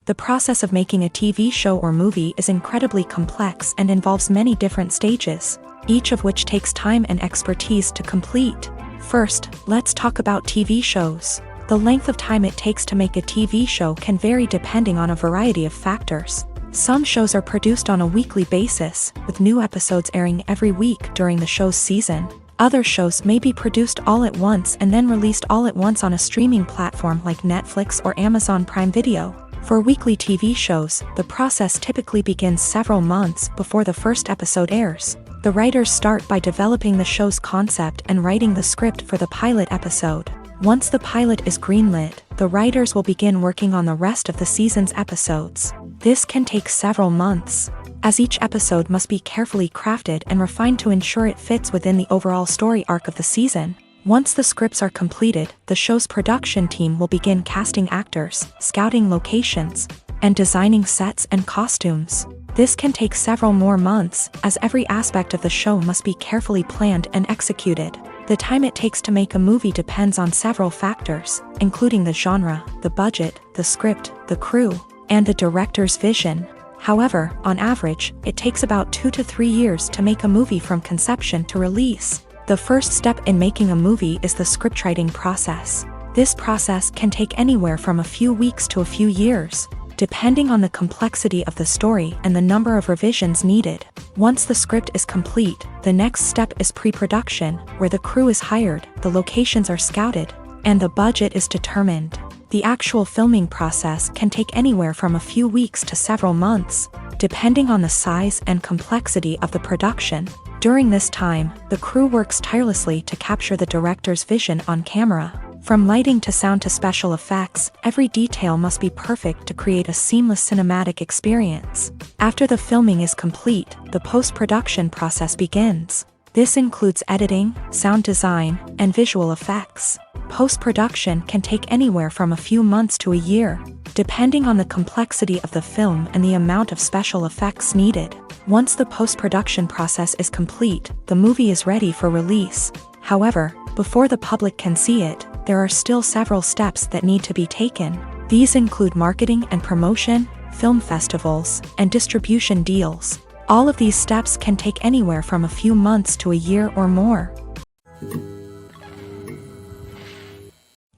The process of making a TV show or movie is incredibly complex and involves many different stages, each of which takes time and expertise to complete. First, let's talk about TV shows. The length of time it takes to make a TV show can vary depending on a variety of factors. Some shows are produced on a weekly basis, with new episodes airing every week during the show's season. Other shows may be produced all at once and then released all at once on a streaming platform like Netflix or Amazon Prime Video. For weekly TV shows, the process typically begins several months before the first episode airs. The writers start by developing the show's concept and writing the script for the pilot episode. Once the pilot is greenlit, the writers will begin working on the rest of the season's episodes. This can take several months, as each episode must be carefully crafted and refined to ensure it fits within the overall story arc of the season. Once the scripts are completed, the show's production team will begin casting actors, scouting locations, and designing sets and costumes. This can take several more months, as every aspect of the show must be carefully planned and executed. The time it takes to make a movie depends on several factors, including the genre, the budget, the script, the crew, and the director's vision. However, on average, it takes about 2 to 3 years to make a movie from conception to release. The first step in making a movie is the scriptwriting process. This process can take anywhere from a few weeks to a few years, depending on the complexity of the story and the number of revisions needed. Once the script is complete, the next step is pre-production, where the crew is hired, the locations are scouted, and the budget is determined. The actual filming process can take anywhere from a few weeks to several months, depending on the size and complexity of the production. During this time, the crew works tirelessly to capture the director's vision on camera. From lighting to sound to special effects, every detail must be perfect to create a seamless cinematic experience. After the filming is complete, the post-production process begins. This includes editing, sound design, and visual effects. Post-production can take anywhere from a few months to a year, depending on the complexity of the film and the amount of special effects needed. Once the post-production process is complete, the movie is ready for release. However, before the public can see it, there are still several steps that need to be taken. These include marketing and promotion, film festivals, and distribution deals. All of these steps can take anywhere from a few months to a year or more.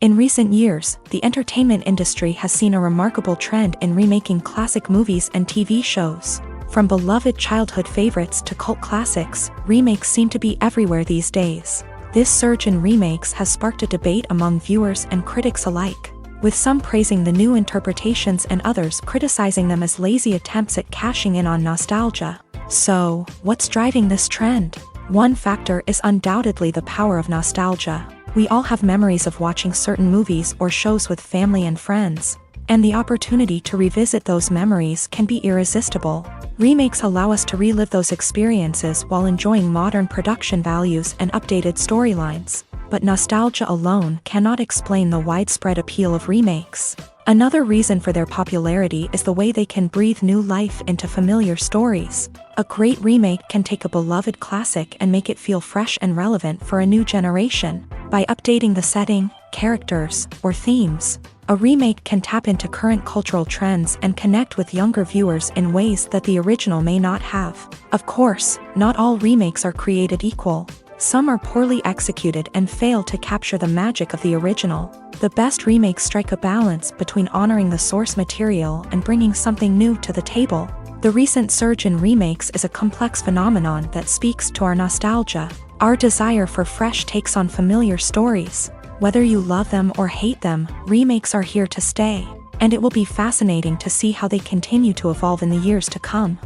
In recent years, the entertainment industry has seen a remarkable trend in remaking classic movies and TV shows. From beloved childhood favorites to cult classics, remakes seem to be everywhere these days. This surge in remakes has sparked a debate among viewers and critics alike. with some praising the new interpretations and others criticizing them as lazy attempts at cashing in on nostalgia. So, what's driving this trend? One factor is undoubtedly the power of nostalgia. We all have memories of watching certain movies or shows with family and friends, and the opportunity to revisit those memories can be irresistible. Remakes allow us to relive those experiences while enjoying modern production values and updated storylines. But nostalgia alone cannot explain the widespread appeal of remakes. Another reason for their popularity is the way they can breathe new life into familiar stories. A great remake can take a beloved classic and make it feel fresh and relevant for a new generation. By updating the setting, characters, or themes, a remake can tap into current cultural trends and connect with younger viewers in ways that the original may not have. Of course, not all remakes are created equal. Some are poorly executed and fail to capture the magic of the original. The best remakes strike a balance between honoring the source material and bringing something new to the table. The recent surge in remakes is a complex phenomenon that speaks to our nostalgia, our desire for fresh takes on familiar stories. Whether you love them or hate them, remakes are here to stay, and it will be fascinating to see how they continue to evolve in the years to come.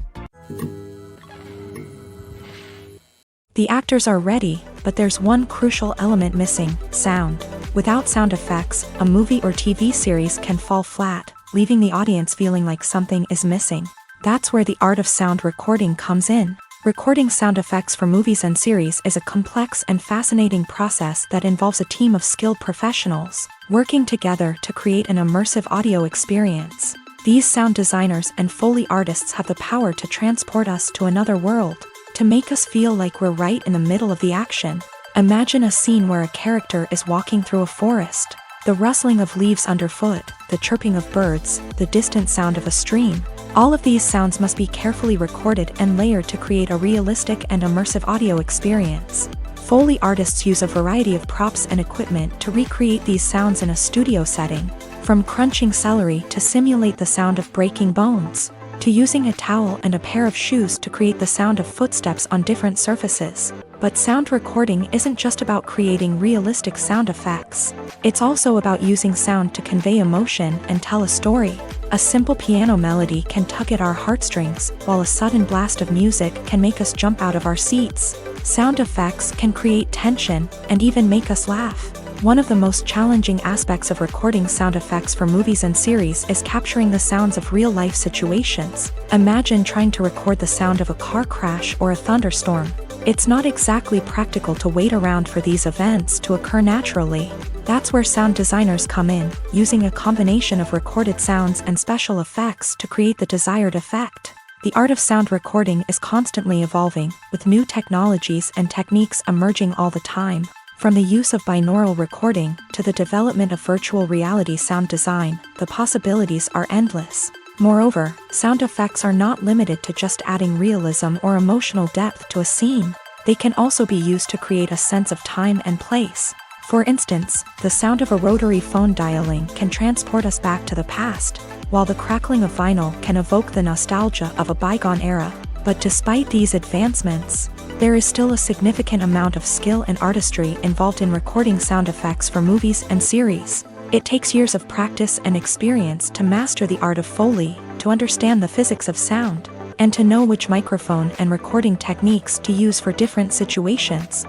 The actors are ready, but there's one crucial element missing: sound. Without sound effects, a movie or TV series can fall flat, leaving the audience feeling like something is missing. That's where the art of sound recording comes in. Recording sound effects for movies and series is a complex and fascinating process that involves a team of skilled professionals working together to create an immersive audio experience. These sound designers and Foley artists have the power to transport us to another world, to make us feel like we're right in the middle of the action. Imagine a scene where a character is walking through a forest. The rustling of leaves underfoot, the chirping of birds, the distant sound of a stream. All of these sounds must be carefully recorded and layered to create a realistic and immersive audio experience. Foley artists use a variety of props and equipment to recreate these sounds in a studio setting, from crunching celery to simulate the sound of breaking bones, to using a towel and a pair of shoes to create the sound of footsteps on different surfaces. But sound recording isn't just about creating realistic sound effects. It's also about using sound to convey emotion and tell a story. A simple piano melody can tug at our heartstrings, while a sudden blast of music can make us jump out of our seats. Sound effects can create tension and even make us laugh. One of the most challenging aspects of recording sound effects for movies and series is capturing the sounds of real-life situations. Imagine trying to record the sound of a car crash or a thunderstorm. It's not exactly practical to wait around for these events to occur naturally. That's where sound designers come in, using a combination of recorded sounds and special effects to create the desired effect. The art of sound recording is constantly evolving, with new technologies and techniques emerging all the time. From the use of binaural recording to the development of virtual reality sound design, the possibilities are endless. Moreover, sound effects are not limited to just adding realism or emotional depth to a scene. They can also be used to create a sense of time and place. For instance, the sound of a rotary phone dialing can transport us back to the past, while the crackling of vinyl can evoke the nostalgia of a bygone era. But despite these advancements, there is still a significant amount of skill and artistry involved in recording sound effects for movies and series. It takes years of practice and experience to master the art of Foley, to understand the physics of sound, and to know which microphone and recording techniques to use for different situations.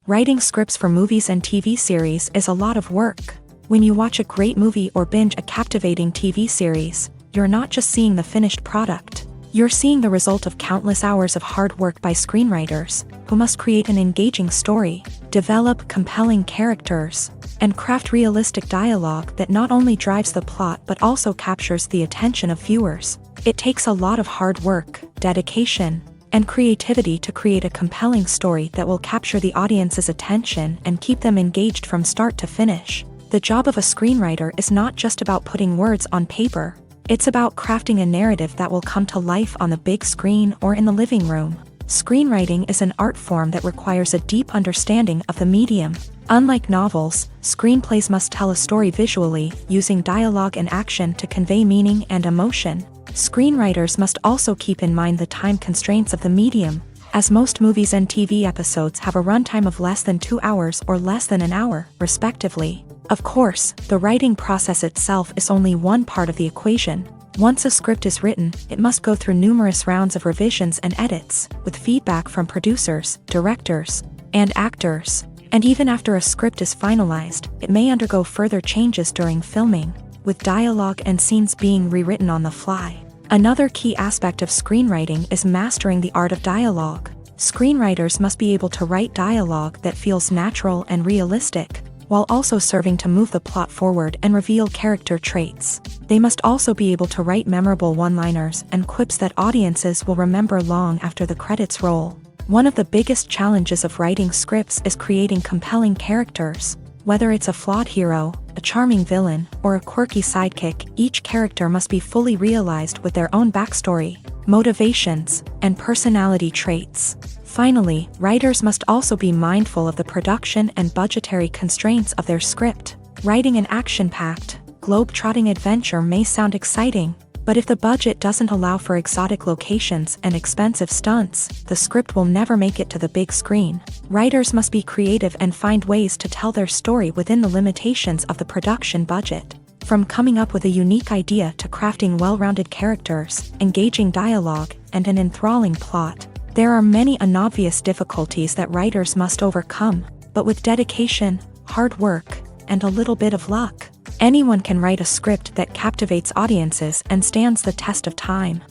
Writing scripts for movies and TV series is a lot of work. When you watch a great movie or binge a captivating TV series, you're not just seeing the finished product. You're seeing the result of countless hours of hard work by screenwriters, who must create an engaging story, develop compelling characters, and craft realistic dialogue that not only drives the plot but also captures the attention of viewers. It takes a lot of hard work, dedication, and creativity to create a compelling story that will capture the audience's attention and keep them engaged from start to finish. The job of a screenwriter is not just about putting words on paper. It's about crafting a narrative that will come to life on the big screen or in the living room. Screenwriting is an art form that requires a deep understanding of the medium. Unlike novels, screenplays must tell a story visually, using dialogue and action to convey meaning and emotion. Screenwriters must also keep in mind the time constraints of the medium, as most movies and TV episodes have a runtime of less than 2 hours or less than an hour, respectively. Of course, the writing process itself is only one part of the equation. Once a script is written, it must go through numerous rounds of revisions and edits, with feedback from producers, directors, and actors. And even after a script is finalized, it may undergo further changes during filming, with dialogue and scenes being rewritten on the fly. Another key aspect of screenwriting is mastering the art of dialogue. Screenwriters must be able to write dialogue that feels natural and realistic, while also serving to move the plot forward and reveal character traits. They must also be able to write memorable one-liners and quips that audiences will remember long after the credits roll. One of the biggest challenges of writing scripts is creating compelling characters. Whether it's a flawed hero, a charming villain, or a quirky sidekick, each character must be fully realized with their own backstory, motivations, and personality traits. Finally, writers must also be mindful of the production and budgetary constraints of their script. Writing an action-packed, globe-trotting adventure may sound exciting, but if the budget doesn't allow for exotic locations and expensive stunts, the script will never make it to the big screen. Writers must be creative and find ways to tell their story within the limitations of the production budget. From coming up with a unique idea to crafting well-rounded characters, engaging dialogue, and an enthralling plot, there are many unobvious difficulties that writers must overcome, but with dedication, hard work, and a little bit of luck, anyone can write a script that captivates audiences and stands the test of time.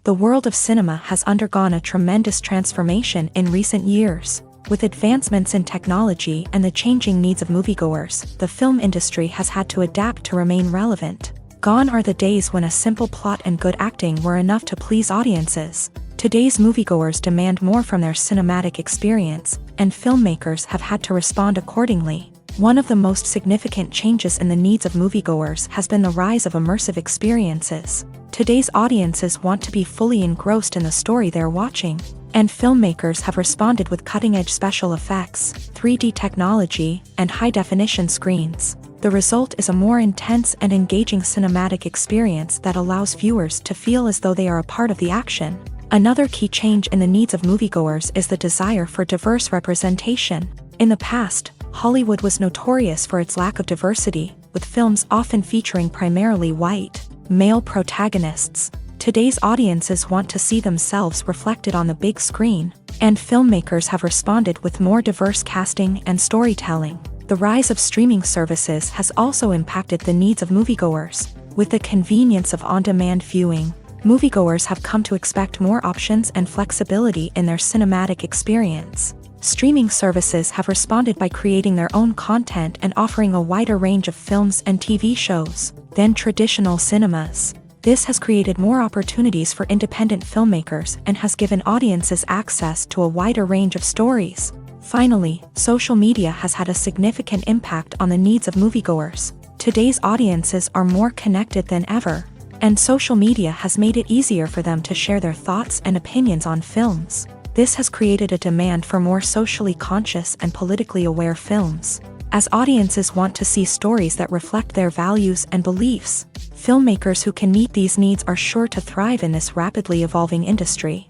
The world of cinema has undergone a tremendous transformation in recent years. With advancements in technology and the changing needs of moviegoers, the film industry has had to adapt to remain relevant. Gone are the days when a simple plot and good acting were enough to please audiences. Today's moviegoers demand more from their cinematic experience, and filmmakers have had to respond accordingly. One of the most significant changes in the needs of moviegoers has been the rise of immersive experiences. Today's audiences want to be fully engrossed in the story they're watching, and filmmakers have responded with cutting-edge special effects, 3D technology, and high-definition screens. The result is a more intense and engaging cinematic experience that allows viewers to feel as though they are a part of the action. Another key change in the needs of moviegoers is the desire for diverse representation. In the past, Hollywood was notorious for its lack of diversity, with films often featuring primarily white, male protagonists. Today's audiences want to see themselves reflected on the big screen, and filmmakers have responded with more diverse casting and storytelling. The rise of streaming services has also impacted the needs of moviegoers. With the convenience of on-demand viewing, moviegoers have come to expect more options and flexibility in their cinematic experience. Streaming services have responded by creating their own content and offering a wider range of films and TV shows than traditional cinemas. This has created more opportunities for independent filmmakers and has given audiences access to a wider range of stories. Finally, social media has had a significant impact on the needs of moviegoers. Today's audiences are more connected than ever, and social media has made it easier for them to share their thoughts and opinions on films. This has created a demand for more socially conscious and politically aware films. As audiences want to see stories that reflect their values and beliefs, filmmakers who can meet these needs are sure to thrive in this rapidly evolving industry.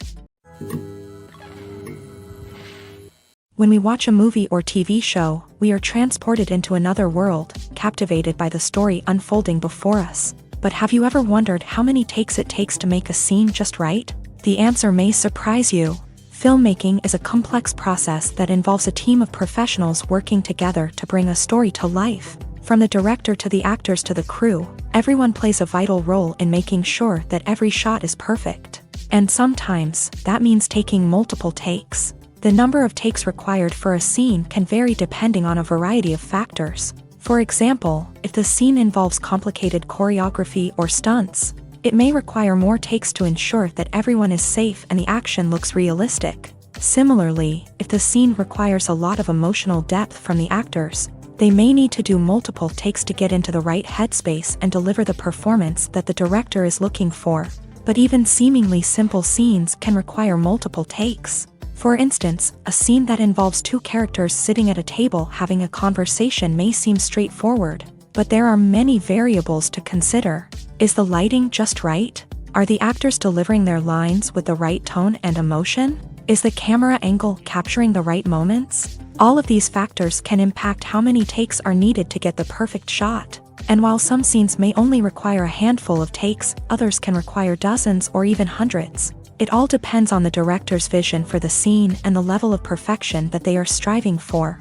When we watch a movie or TV show, we are transported into another world, captivated by the story unfolding before us. But have you ever wondered how many takes it takes to make a scene just right? The answer may surprise you. Filmmaking is a complex process that involves a team of professionals working together to bring a story to life. From the director to the actors to the crew, everyone plays a vital role in making sure that every shot is perfect. And sometimes, that means taking multiple takes. The number of takes required for a scene can vary depending on a variety of factors. For example, if the scene involves complicated choreography or stunts, it may require more takes to ensure that everyone is safe and the action looks realistic. Similarly, if the scene requires a lot of emotional depth from the actors, they may need to do multiple takes to get into the right headspace and deliver the performance that the director is looking for. But even seemingly simple scenes can require multiple takes. For instance, a scene that involves two characters sitting at a table having a conversation may seem straightforward, but there are many variables to consider. Is the lighting just right? Are the actors delivering their lines with the right tone and emotion? Is the camera angle capturing the right moments? All of these factors can impact how many takes are needed to get the perfect shot. And while some scenes may only require a handful of takes, others can require dozens or even hundreds. It all depends on the director's vision for the scene and the level of perfection that they are striving for.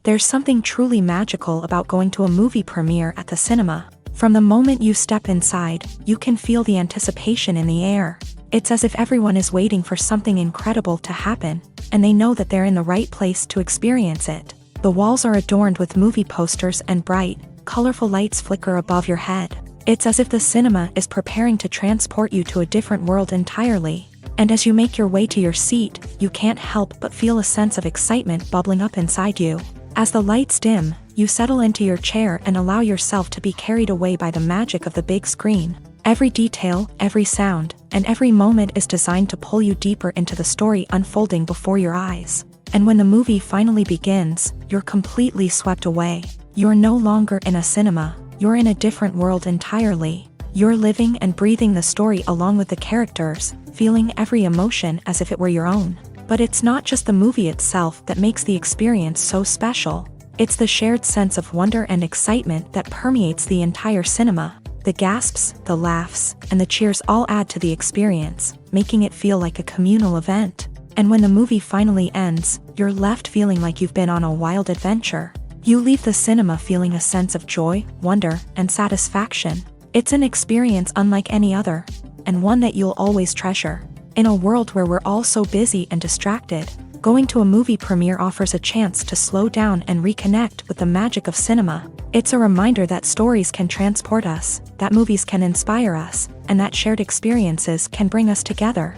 There's something truly magical about going to a movie premiere at the cinema. From the moment you step inside, you can feel the anticipation in the air. It's as if everyone is waiting for something incredible to happen, and they know that they're in the right place to experience it. The walls are adorned with movie posters and bright, colorful lights flicker above your head. It's as if the cinema is preparing to transport you to a different world entirely. And as you make your way to your seat, you can't help but feel a sense of excitement bubbling up inside you. As the lights dim, you settle into your chair and allow yourself to be carried away by the magic of the big screen. Every detail, every sound, and every moment is designed to pull you deeper into the story unfolding before your eyes. And when the movie finally begins, you're completely swept away. You're no longer in a cinema, you're in a different world entirely. You're living and breathing the story along with the characters, feeling every emotion as if it were your own. But it's not just the movie itself that makes the experience so special. It's the shared sense of wonder and excitement that permeates the entire cinema. The gasps, the laughs, and the cheers all add to the experience, making it feel like a communal event. And when the movie finally ends, you're left feeling like you've been on a wild adventure. You leave the cinema feeling a sense of joy, wonder, and satisfaction. It's an experience unlike any other, and one that you'll always treasure. In a world where we're all so busy and distracted, going to a movie premiere offers a chance to slow down and reconnect with the magic of cinema. It's a reminder that stories can transport us, that movies can inspire us, and that shared experiences can bring us together.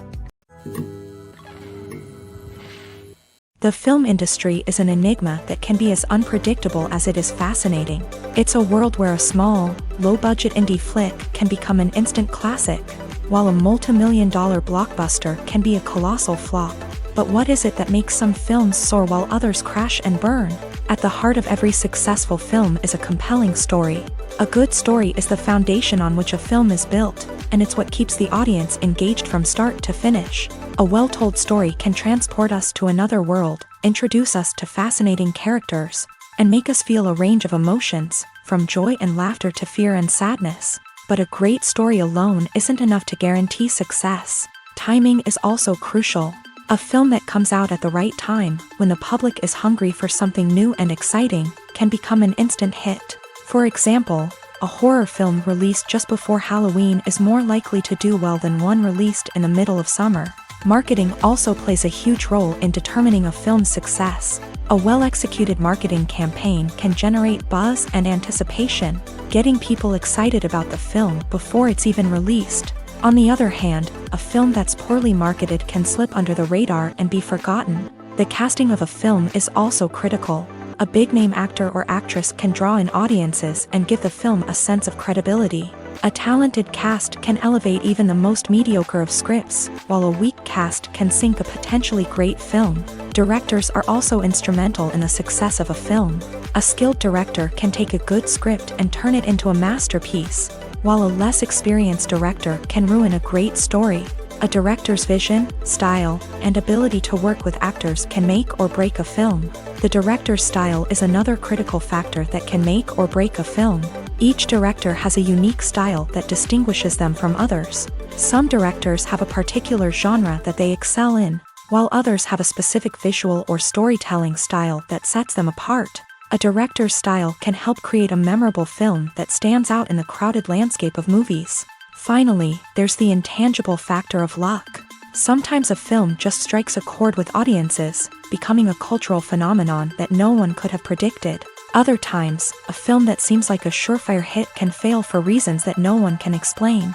The film industry is an enigma that can be as unpredictable as it is fascinating. It's a world where a small, low-budget indie flick can become an instant classic, while a multi-million-dollar blockbuster can be a colossal flop. But what is it that makes some films soar while others crash and burn? At the heart of every successful film is a compelling story. A good story is the foundation on which a film is built, and it's what keeps the audience engaged from start to finish. A well-told story can transport us to another world, introduce us to fascinating characters, and make us feel a range of emotions, from joy and laughter to fear and sadness. But a great story alone isn't enough to guarantee success. Timing is also crucial. A film that comes out at the right time, when the public is hungry for something new and exciting, can become an instant hit. For example, a horror film released just before Halloween is more likely to do well than one released in the middle of summer. Marketing also plays a huge role in determining a film's success. A well-executed marketing campaign can generate buzz and anticipation, getting people excited about the film before it's even released. On the other hand, a film that's poorly marketed can slip under the radar and be forgotten. The casting of a film is also critical. A big-name actor or actress can draw in audiences and give the film a sense of credibility. A talented cast can elevate even the most mediocre of scripts, while a weak cast can sink a potentially great film. Directors are also instrumental in the success of a film. A skilled director can take a good script and turn it into a masterpiece, while a less experienced director can ruin a great story. A director's vision, style, and ability to work with actors can make or break a film. The director's style is another critical factor that can make or break a film. Each director has a unique style that distinguishes them from others. Some directors have a particular genre that they excel in, while others have a specific visual or storytelling style that sets them apart. A director's style can help create a memorable film that stands out in the crowded landscape of movies. Finally, there's the intangible factor of luck. Sometimes a film just strikes a chord with audiences, becoming a cultural phenomenon that no one could have predicted. Other times, a film that seems like a surefire hit can fail for reasons that no one can explain.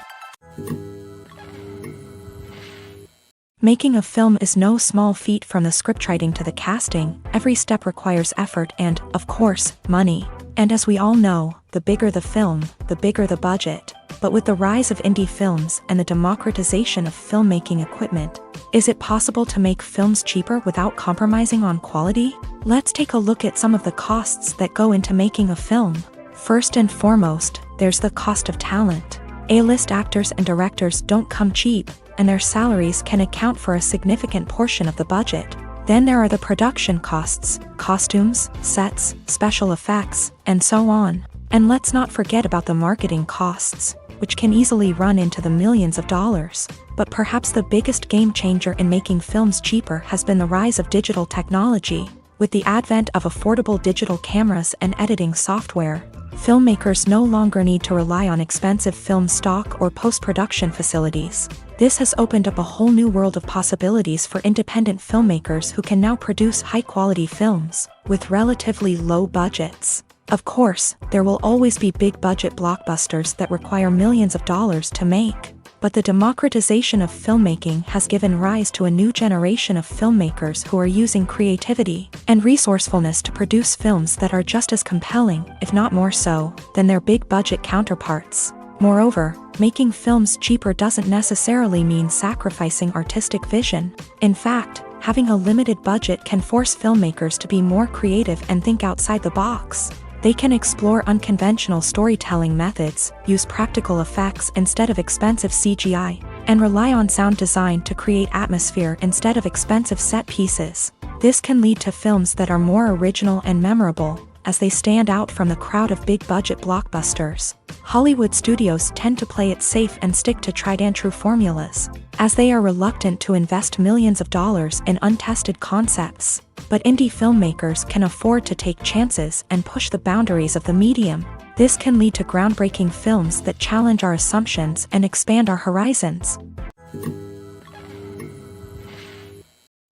Making a film is no small feat, from the scriptwriting to the casting. Every step requires effort and, of course, money. And as we all know, the bigger the film, the bigger the budget. But with the rise of indie films and the democratization of filmmaking equipment, is it possible to make films cheaper without compromising on quality? Let's take a look at some of the costs that go into making a film. First and foremost, there's the cost of talent. A-list actors and directors don't come cheap, and their salaries can account for a significant portion of the budget. Then there are the production costs, costumes, sets, special effects, and so on. And let's not forget about the marketing costs, which can easily run into the millions of dollars. But perhaps the biggest game changer in making films cheaper has been the rise of digital technology. With the advent of affordable digital cameras and editing software, filmmakers no longer need to rely on expensive film stock or post-production facilities. This has opened up a whole new world of possibilities for independent filmmakers who can now produce high-quality films with relatively low budgets. Of course, there will always be big-budget blockbusters that require millions of dollars to make. But the democratization of filmmaking has given rise to a new generation of filmmakers who are using creativity and resourcefulness to produce films that are just as compelling, if not more so, than their big-budget counterparts. Moreover, making films cheaper doesn't necessarily mean sacrificing artistic vision. In fact, having a limited budget can force filmmakers to be more creative and think outside the box. They can explore unconventional storytelling methods, use practical effects instead of expensive CGI, and rely on sound design to create atmosphere instead of expensive set pieces. This can lead to films that are more original and memorable, as they stand out from the crowd of big-budget blockbusters. Hollywood studios tend to play it safe and stick to tried-and-true formulas, as they are reluctant to invest millions of dollars in untested concepts. But indie filmmakers can afford to take chances and push the boundaries of the medium. This can lead to groundbreaking films that challenge our assumptions and expand our horizons.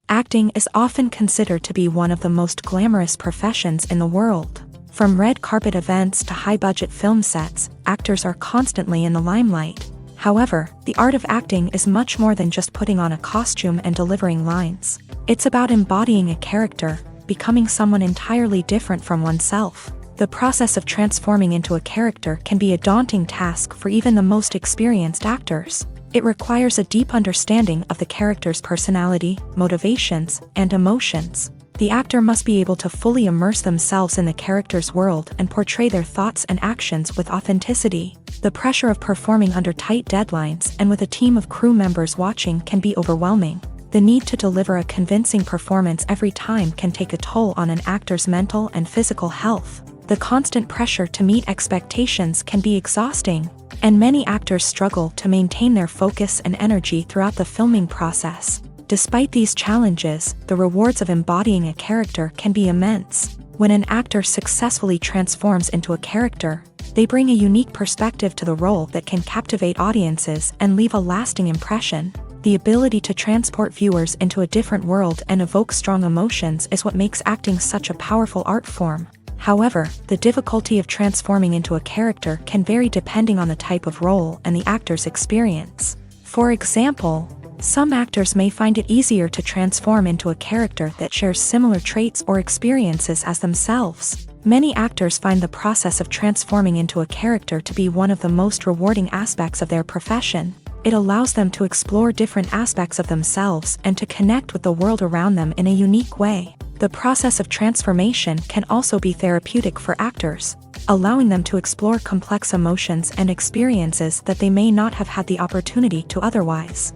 Acting is often considered to be one of the most glamorous professions in the world. From red carpet events to high-budget film sets, actors are constantly in the limelight. However, the art of acting is much more than just putting on a costume and delivering lines. It's about embodying a character, becoming someone entirely different from oneself. The process of transforming into a character can be a daunting task for even the most experienced actors. It requires a deep understanding of the character's personality, motivations, and emotions. The actor must be able to fully immerse themselves in the character's world and portray their thoughts and actions with authenticity. The pressure of performing under tight deadlines and with a team of crew members watching can be overwhelming. The need to deliver a convincing performance every time can take a toll on an actor's mental and physical health. The constant pressure to meet expectations can be exhausting, and many actors struggle to maintain their focus and energy throughout the filming process. Despite these challenges, the rewards of embodying a character can be immense. When an actor successfully transforms into a character, they bring a unique perspective to the role that can captivate audiences and leave a lasting impression. The ability to transport viewers into a different world and evoke strong emotions is what makes acting such a powerful art form. However, the difficulty of transforming into a character can vary depending on the type of role and the actor's experience. For example, some actors may find it easier to transform into a character that shares similar traits or experiences as themselves. Many actors find the process of transforming into a character to be one of the most rewarding aspects of their profession. It allows them to explore different aspects of themselves and to connect with the world around them in a unique way. The process of transformation can also be therapeutic for actors, allowing them to explore complex emotions and experiences that they may not have had the opportunity to otherwise.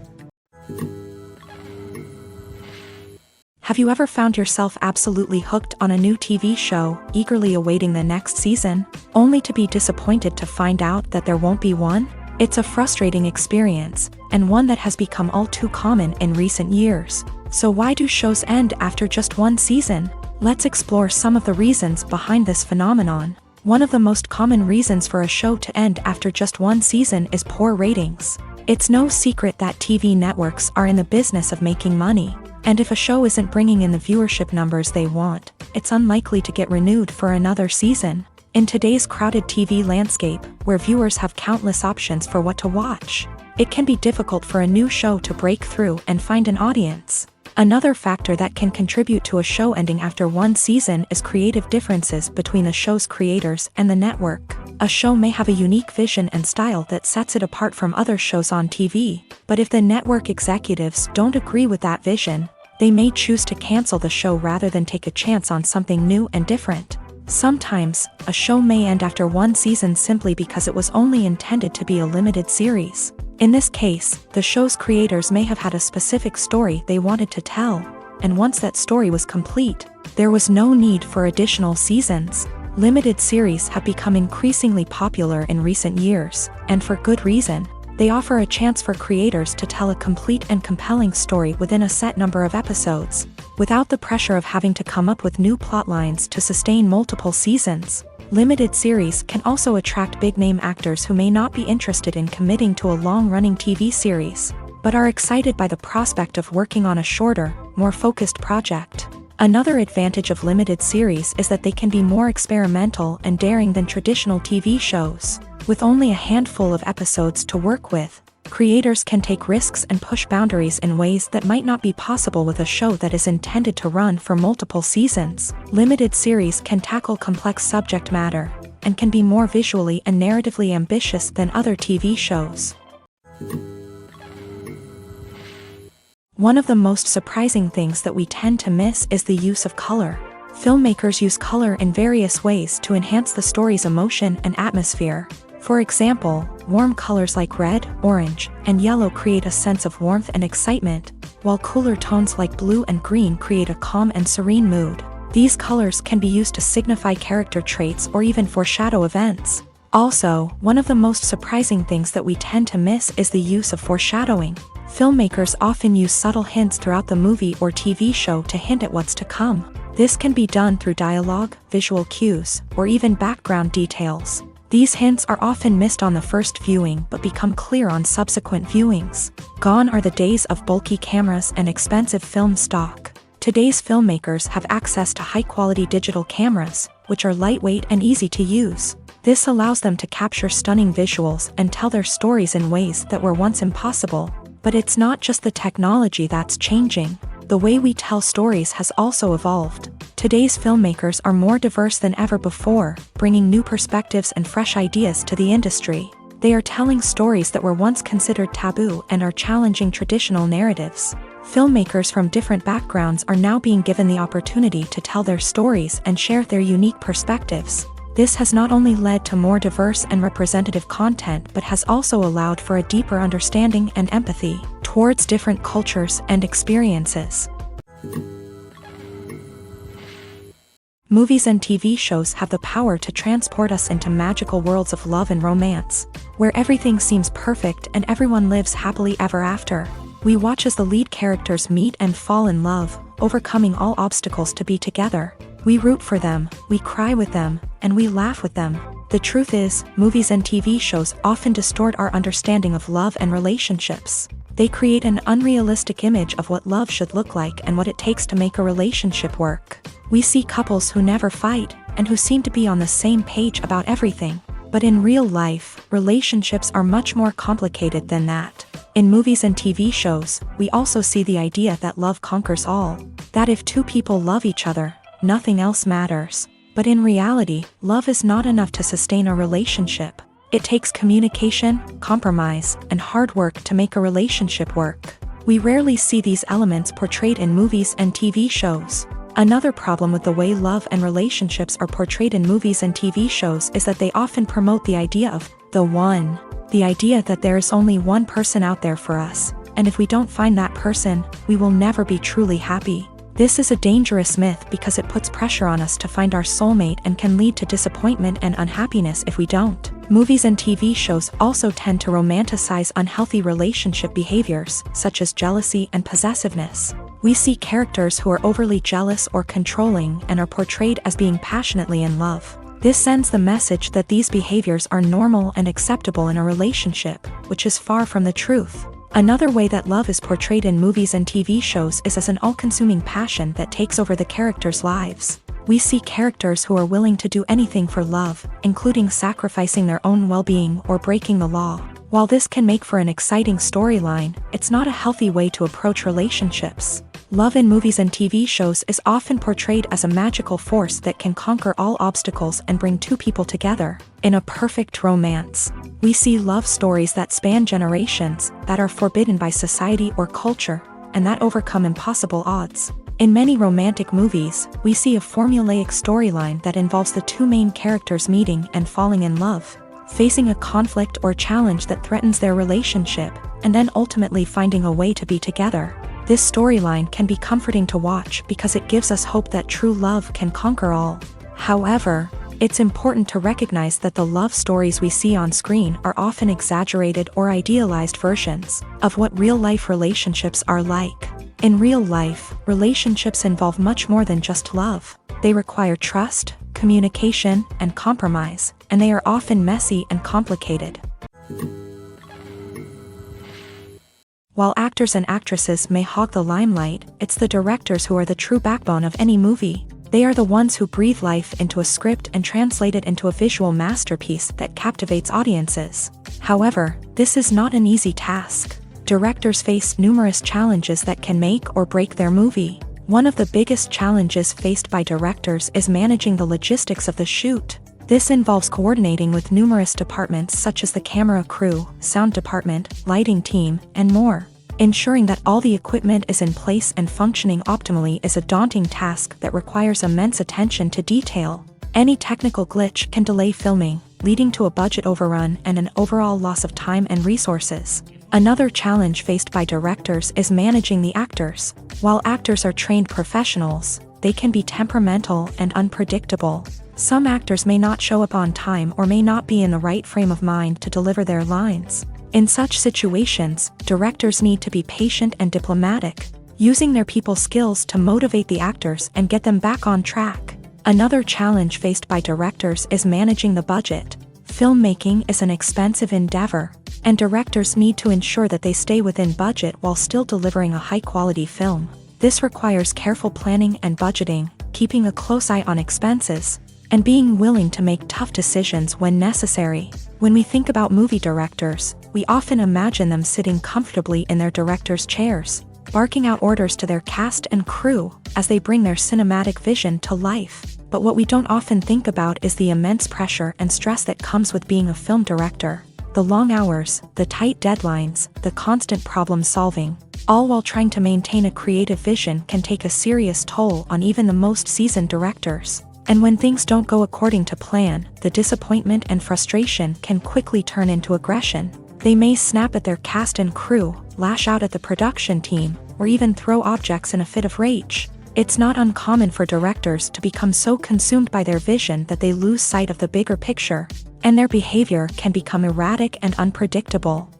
Have you ever found yourself absolutely hooked on a new TV show, eagerly awaiting the next season, only to be disappointed to find out that there won't be one? It's a frustrating experience, and one that has become all too common in recent years. So why do shows end after just one season? Let's explore some of the reasons behind this phenomenon. One of the most common reasons for a show to end after just one season is poor ratings. It's no secret that TV networks are in the business of making money, and if a show isn't bringing in the viewership numbers they want, it's unlikely to get renewed for another season. In today's crowded TV landscape, where viewers have countless options for what to watch, it can be difficult for a new show to break through and find an audience. Another factor that can contribute to a show ending after one season is creative differences between the show's creators and the network. A show may have a unique vision and style that sets it apart from other shows on TV, but if the network executives don't agree with that vision, they may choose to cancel the show rather than take a chance on something new and different. Sometimes, a show may end after one season simply because it was only intended to be a limited series. In this case, the show's creators may have had a specific story they wanted to tell, and once that story was complete, there was no need for additional seasons. Limited series have become increasingly popular in recent years, and for good reason. They offer a chance for creators to tell a complete and compelling story within a set number of episodes, without the pressure of having to come up with new plotlines to sustain multiple seasons. Limited series can also attract big-name actors who may not be interested in committing to a long-running TV series, but are excited by the prospect of working on a shorter, more focused project. Another advantage of limited series is that they can be more experimental and daring than traditional TV shows. With only a handful of episodes to work with, creators can take risks and push boundaries in ways that might not be possible with a show that is intended to run for multiple seasons. Limited series can tackle complex subject matter, and can be more visually and narratively ambitious than other TV shows. One of the most surprising things that we tend to miss is the use of color. Filmmakers use color in various ways to enhance the story's emotion and atmosphere. For example, warm colors like red, orange, and yellow create a sense of warmth and excitement, while cooler tones like blue and green create a calm and serene mood. These colors can be used to signify character traits or even foreshadow events. Also, one of the most surprising things that we tend to miss is the use of foreshadowing. Filmmakers often use subtle hints throughout the movie or TV show to hint at what's to come. This can be done through dialogue, visual cues, or even background details. These hints are often missed on the first viewing but become clear on subsequent viewings. Gone are the days of bulky cameras and expensive film stock. Today's filmmakers have access to high-quality digital cameras, which are lightweight and easy to use. This allows them to capture stunning visuals and tell their stories in ways that were once impossible. But it's not just the technology that's changing. The way we tell stories has also evolved. Today's filmmakers are more diverse than ever before, bringing new perspectives and fresh ideas to the industry. They are telling stories that were once considered taboo and are challenging traditional narratives. Filmmakers from different backgrounds are now being given the opportunity to tell their stories and share their unique perspectives. This has not only led to more diverse and representative content but has also allowed for a deeper understanding and empathy towards different cultures and experiences. Movies and TV shows have the power to transport us into magical worlds of love and romance, where everything seems perfect and everyone lives happily ever after. We watch as the lead characters meet and fall in love, overcoming all obstacles to be together. We root for them, we cry with them, and we laugh with them. The truth is, movies and TV shows often distort our understanding of love and relationships. They create an unrealistic image of what love should look like and what it takes to make a relationship work. We see couples who never fight, and who seem to be on the same page about everything. But in real life, relationships are much more complicated than that. In movies and TV shows, we also see the idea that love conquers all. That if two people love each other, nothing else matters. But in reality, love is not enough to sustain a relationship. It takes communication, compromise, and hard work to make a relationship work. We rarely see these elements portrayed in movies and TV shows. Another problem with the way love and relationships are portrayed in movies and TV shows is that they often promote the idea of the one. The idea that there is only one person out there for us, and if we don't find that person, we will never be truly happy. This is a dangerous myth because it puts pressure on us to find our soulmate and can lead to disappointment and unhappiness if we don't. Movies and TV shows also tend to romanticize unhealthy relationship behaviors, such as jealousy and possessiveness. We see characters who are overly jealous or controlling and are portrayed as being passionately in love. This sends the message that these behaviors are normal and acceptable in a relationship, which is far from the truth. Another way that love is portrayed in movies and TV shows is as an all-consuming passion that takes over the characters' lives. We see characters who are willing to do anything for love, including sacrificing their own well-being or breaking the law. While this can make for an exciting storyline, it's not a healthy way to approach relationships. Love in movies and TV shows is often portrayed as a magical force that can conquer all obstacles and bring two people together in a perfect romance. We see love stories that span generations, that are forbidden by society or culture, and that overcome impossible odds. In many romantic movies, we see a formulaic storyline that involves the two main characters meeting and falling in love, facing a conflict or challenge that threatens their relationship, and then ultimately finding a way to be together. This storyline can be comforting to watch because it gives us hope that true love can conquer all. However, it's important to recognize that the love stories we see on screen are often exaggerated or idealized versions of what real-life relationships are like. In real life, relationships involve much more than just love. They require trust, communication, and compromise, and they are often messy and complicated. While actors and actresses may hog the limelight, it's the directors who are the true backbone of any movie. They are the ones who breathe life into a script and translate it into a visual masterpiece that captivates audiences. However, this is not an easy task. Directors face numerous challenges that can make or break their movie. One of the biggest challenges faced by directors is managing the logistics of the shoot. This involves coordinating with numerous departments such as the camera crew, sound department, lighting team, and more. Ensuring that all the equipment is in place and functioning optimally is a daunting task that requires immense attention to detail. Any technical glitch can delay filming, leading to a budget overrun and an overall loss of time and resources. Another challenge faced by directors is managing the actors. While actors are trained professionals, they can be temperamental and unpredictable. Some actors may not show up on time or may not be in the right frame of mind to deliver their lines. In such situations, directors need to be patient and diplomatic, using their people skills to motivate the actors and get them back on track. Another challenge faced by directors is managing the budget. Filmmaking is an expensive endeavor, and directors need to ensure that they stay within budget while still delivering a high-quality film. This requires careful planning and budgeting, keeping a close eye on expenses, and being willing to make tough decisions when necessary. When we think about movie directors, we often imagine them sitting comfortably in their director's chairs, barking out orders to their cast and crew as they bring their cinematic vision to life. But what we don't often think about is the immense pressure and stress that comes with being a film director. The long hours, the tight deadlines, the constant problem solving, all while trying to maintain a creative vision can take a serious toll on even the most seasoned directors. And when things don't go according to plan, the disappointment and frustration can quickly turn into aggression. They may snap at their cast and crew, lash out at the production team, or even throw objects in a fit of rage. It's not uncommon for directors to become so consumed by their vision that they lose sight of the bigger picture, and their behavior can become erratic and unpredictable.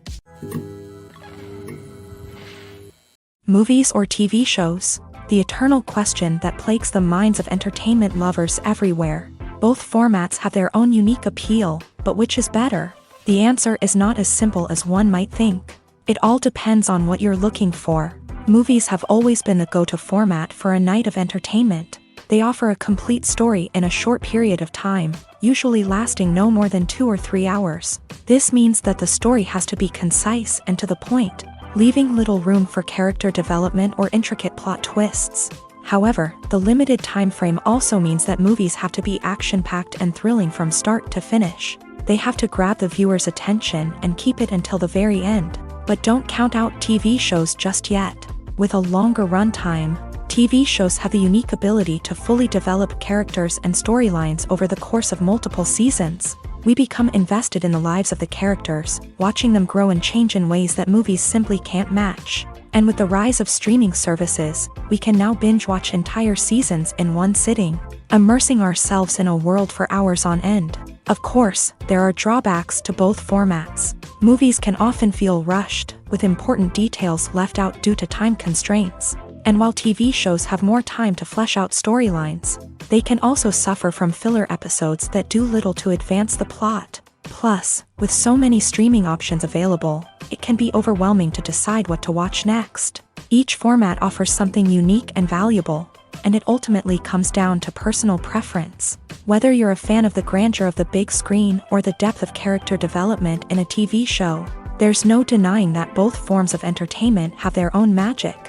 Movies or TV shows? The eternal question that plagues the minds of entertainment lovers everywhere. Both formats have their own unique appeal, but which is better? The answer is not as simple as one might think. It all depends on what you're looking for. Movies have always been the go-to format for a night of entertainment. They offer a complete story in a short period of time, usually lasting no more than 2 or 3 hours. This means that the story has to be concise and to the point, leaving little room for character development or intricate plot twists. However, the limited time frame also means that movies have to be action-packed and thrilling from start to finish. They have to grab the viewer's attention and keep it until the very end. But don't count out TV shows just yet. With a longer runtime, TV shows have the unique ability to fully develop characters and storylines over the course of multiple seasons. We become invested in the lives of the characters, watching them grow and change in ways that movies simply can't match. And with the rise of streaming services, we can now binge-watch entire seasons in one sitting, immersing ourselves in a world for hours on end. Of course, there are drawbacks to both formats. Movies can often feel rushed, with important details left out due to time constraints. And while TV shows have more time to flesh out storylines, they can also suffer from filler episodes that do little to advance the plot. Plus, with so many streaming options available, it can be overwhelming to decide what to watch next. Each format offers something unique and valuable, and it ultimately comes down to personal preference. Whether you're a fan of the grandeur of the big screen or the depth of character development in a TV show, there's no denying that both forms of entertainment have their own magic.